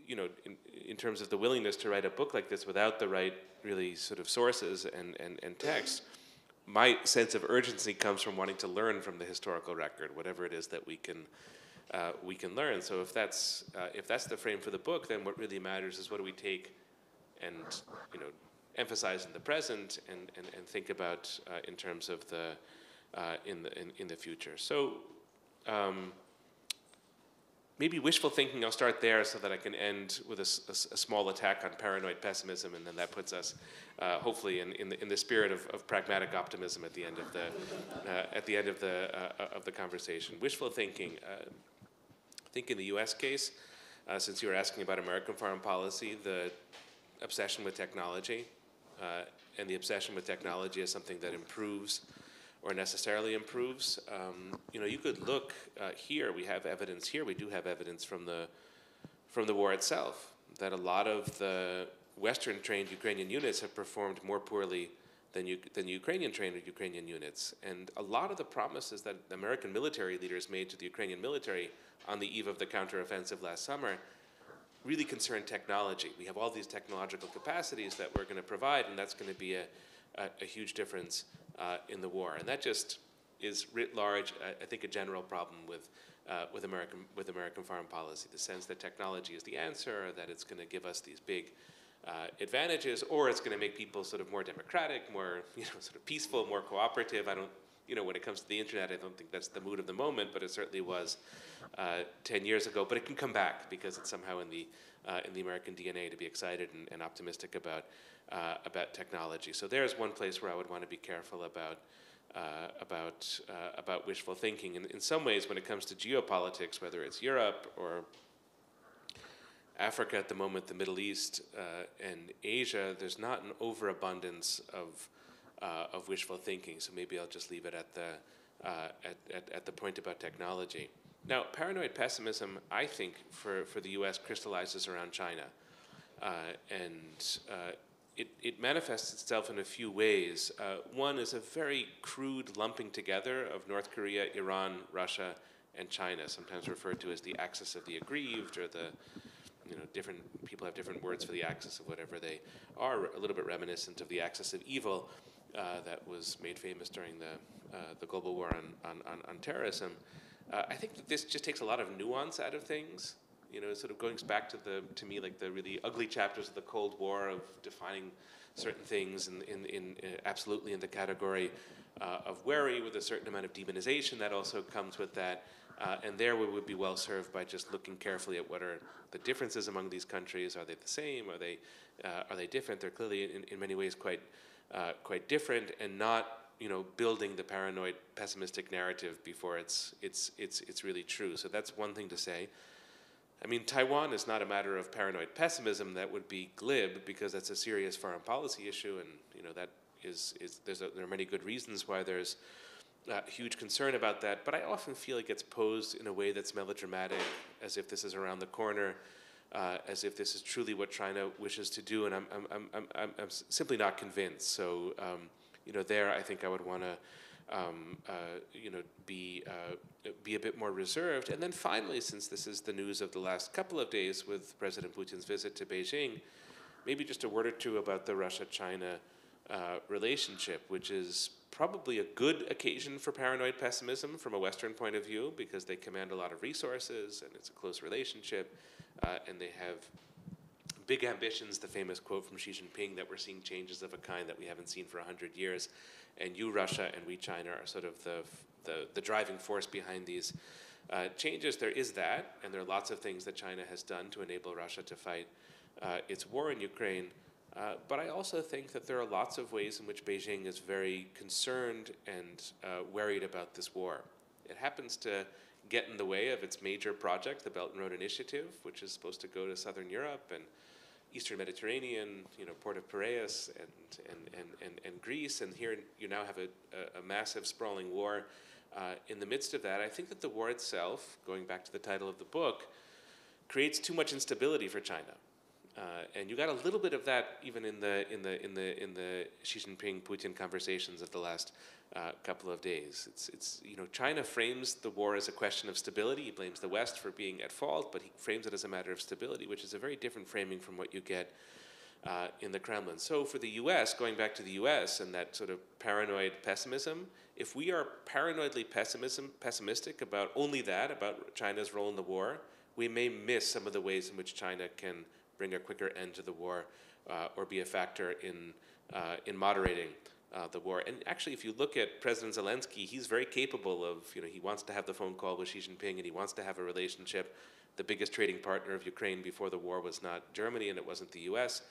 in terms of the willingness to write a book like this without the right really sort of sources and text, my sense of urgency comes from wanting to learn from the historical record, whatever it is that we can learn. So if that's the frame for the book, then what really matters is what do we take and emphasize in the present and think about in terms of the in the future. So maybe wishful thinking, I'll start there so that I can end with a small attack on paranoid pessimism, and then that puts us hopefully in the spirit of pragmatic optimism at the end of the conversation. Wishful thinking. I think in the U.S. case, since you were asking about American foreign policy, the obsession with technology and the obsession with technology as something that improves or necessarily improves. You could look here. We have evidence here. We do have evidence from the war itself that a lot of the Western-trained Ukrainian units have performed more poorly than Ukrainian-trained Ukrainian units. And a lot of the promises that American military leaders made to the Ukrainian military on the eve of the counteroffensive last summer really concern technology. We have all these technological capacities that we're going to provide, and that's going to be a huge difference in the war. And that just is writ large, I think, a general problem with American foreign policy. The sense that technology is the answer, or that it's going to give us these big advantages, or it's going to make people sort of more democratic, more sort of peaceful, more cooperative. I don't. When it comes to the internet, I don't think that's the mood of the moment, but it certainly was 10 years ago. But it can come back because it's somehow in the American DNA to be excited and optimistic about technology. So there's one place where I would want to be careful about wishful thinking. And in some ways, when it comes to geopolitics, whether it's Europe or Africa at the moment, the Middle East and Asia, there's not an overabundance of wishful thinking. So maybe I'll just leave it at the point about technology. Now, paranoid pessimism, I think, for the U.S. crystallizes around China, and it manifests itself in a few ways. One is a very crude lumping together of North Korea, Iran, Russia, and China, sometimes referred to as the axis of the aggrieved, or the different people have different words for the axis of whatever they are, a little bit reminiscent of the axis of evil that was made famous during the global war on terrorism. I think that this just takes a lot of nuance out of things. Sort of going back to me, like the really ugly chapters of the Cold War of defining certain things in absolutely in the category of worry, with a certain amount of demonization that also comes with that. And there we would be well served by just looking carefully at what are the differences among these countries. Are they the same? Are they different? They're clearly in many ways quite different, and not building the paranoid pessimistic narrative before it's really true. So that's one thing to say. I mean, Taiwan is not a matter of paranoid pessimism. That would be glib, because that's a serious foreign policy issue, and that there are many good reasons why there's huge concern about that. But I often feel it gets posed in a way that's melodramatic, as if this is around the corner, as if this is truly what China wishes to do, and I'm simply not convinced. So there I think I would want to be a bit more reserved. And then finally, since this is the news of the last couple of days with President Putin's visit to Beijing, maybe just a word or two about the Russia-China relationship, which is probably a good occasion for paranoid pessimism from a Western point of view, because they command a lot of resources and it's a close relationship, and they have big ambitions. The famous quote from Xi Jinping that we're seeing changes of a kind that we haven't seen for 100 years, and you, Russia, and we, China, are sort of the driving force behind these changes. There is that, and there are lots of things that China has done to enable Russia to fight its war in Ukraine. But I also think that there are lots of ways in which Beijing is very concerned and worried about this war. It happens to get in the way of its major project, the Belt and Road Initiative, which is supposed to go to Southern Europe and Eastern Mediterranean, Port of Piraeus and Greece, and here you now have a massive sprawling war in the midst of that. I think that the war itself, going back to the title of the book, creates too much instability for China. And you got a little bit of that even in the Xi Jinping-Putin conversations of the last couple of days. It's China frames the war as a question of stability. He blames the West for being at fault, but he frames it as a matter of stability, which is a very different framing from what you get in the Kremlin. So for the U.S., going back to the U.S. and that sort of paranoid pessimism, if we are paranoidly pessimistic about only that, about China's role in the war, we may miss some of the ways in which China can bring a quicker end to the war, or be a factor in moderating the war. And actually, if you look at President Zelensky, he's very capable of, he wants to have the phone call with Xi Jinping, and he wants to have a relationship. The biggest trading partner of Ukraine before the war was not Germany, and it wasn't the US,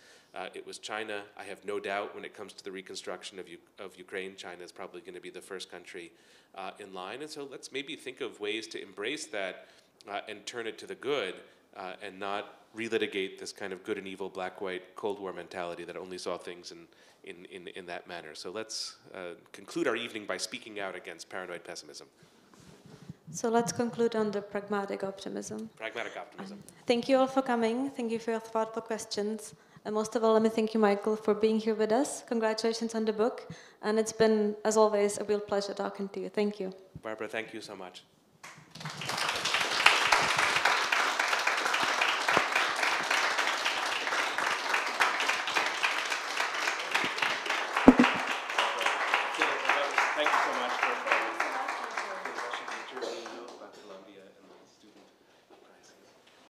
it was China. I have no doubt when it comes to the reconstruction of Ukraine, China is probably going to be the first country in line. And so let's maybe think of ways to embrace that and turn it to the good, and not relitigate this kind of good and evil, black-white, Cold War mentality that only saw things in that manner. So let's conclude our evening by speaking out against paranoid pessimism. So let's conclude on the pragmatic optimism. Pragmatic optimism. Thank you all for coming. Thank you for your thoughtful questions. And most of all, let me thank you, Michael, for being here with us. Congratulations on the book. And it's been, as always, a real pleasure talking to you. Thank you. Barbara, thank you so much.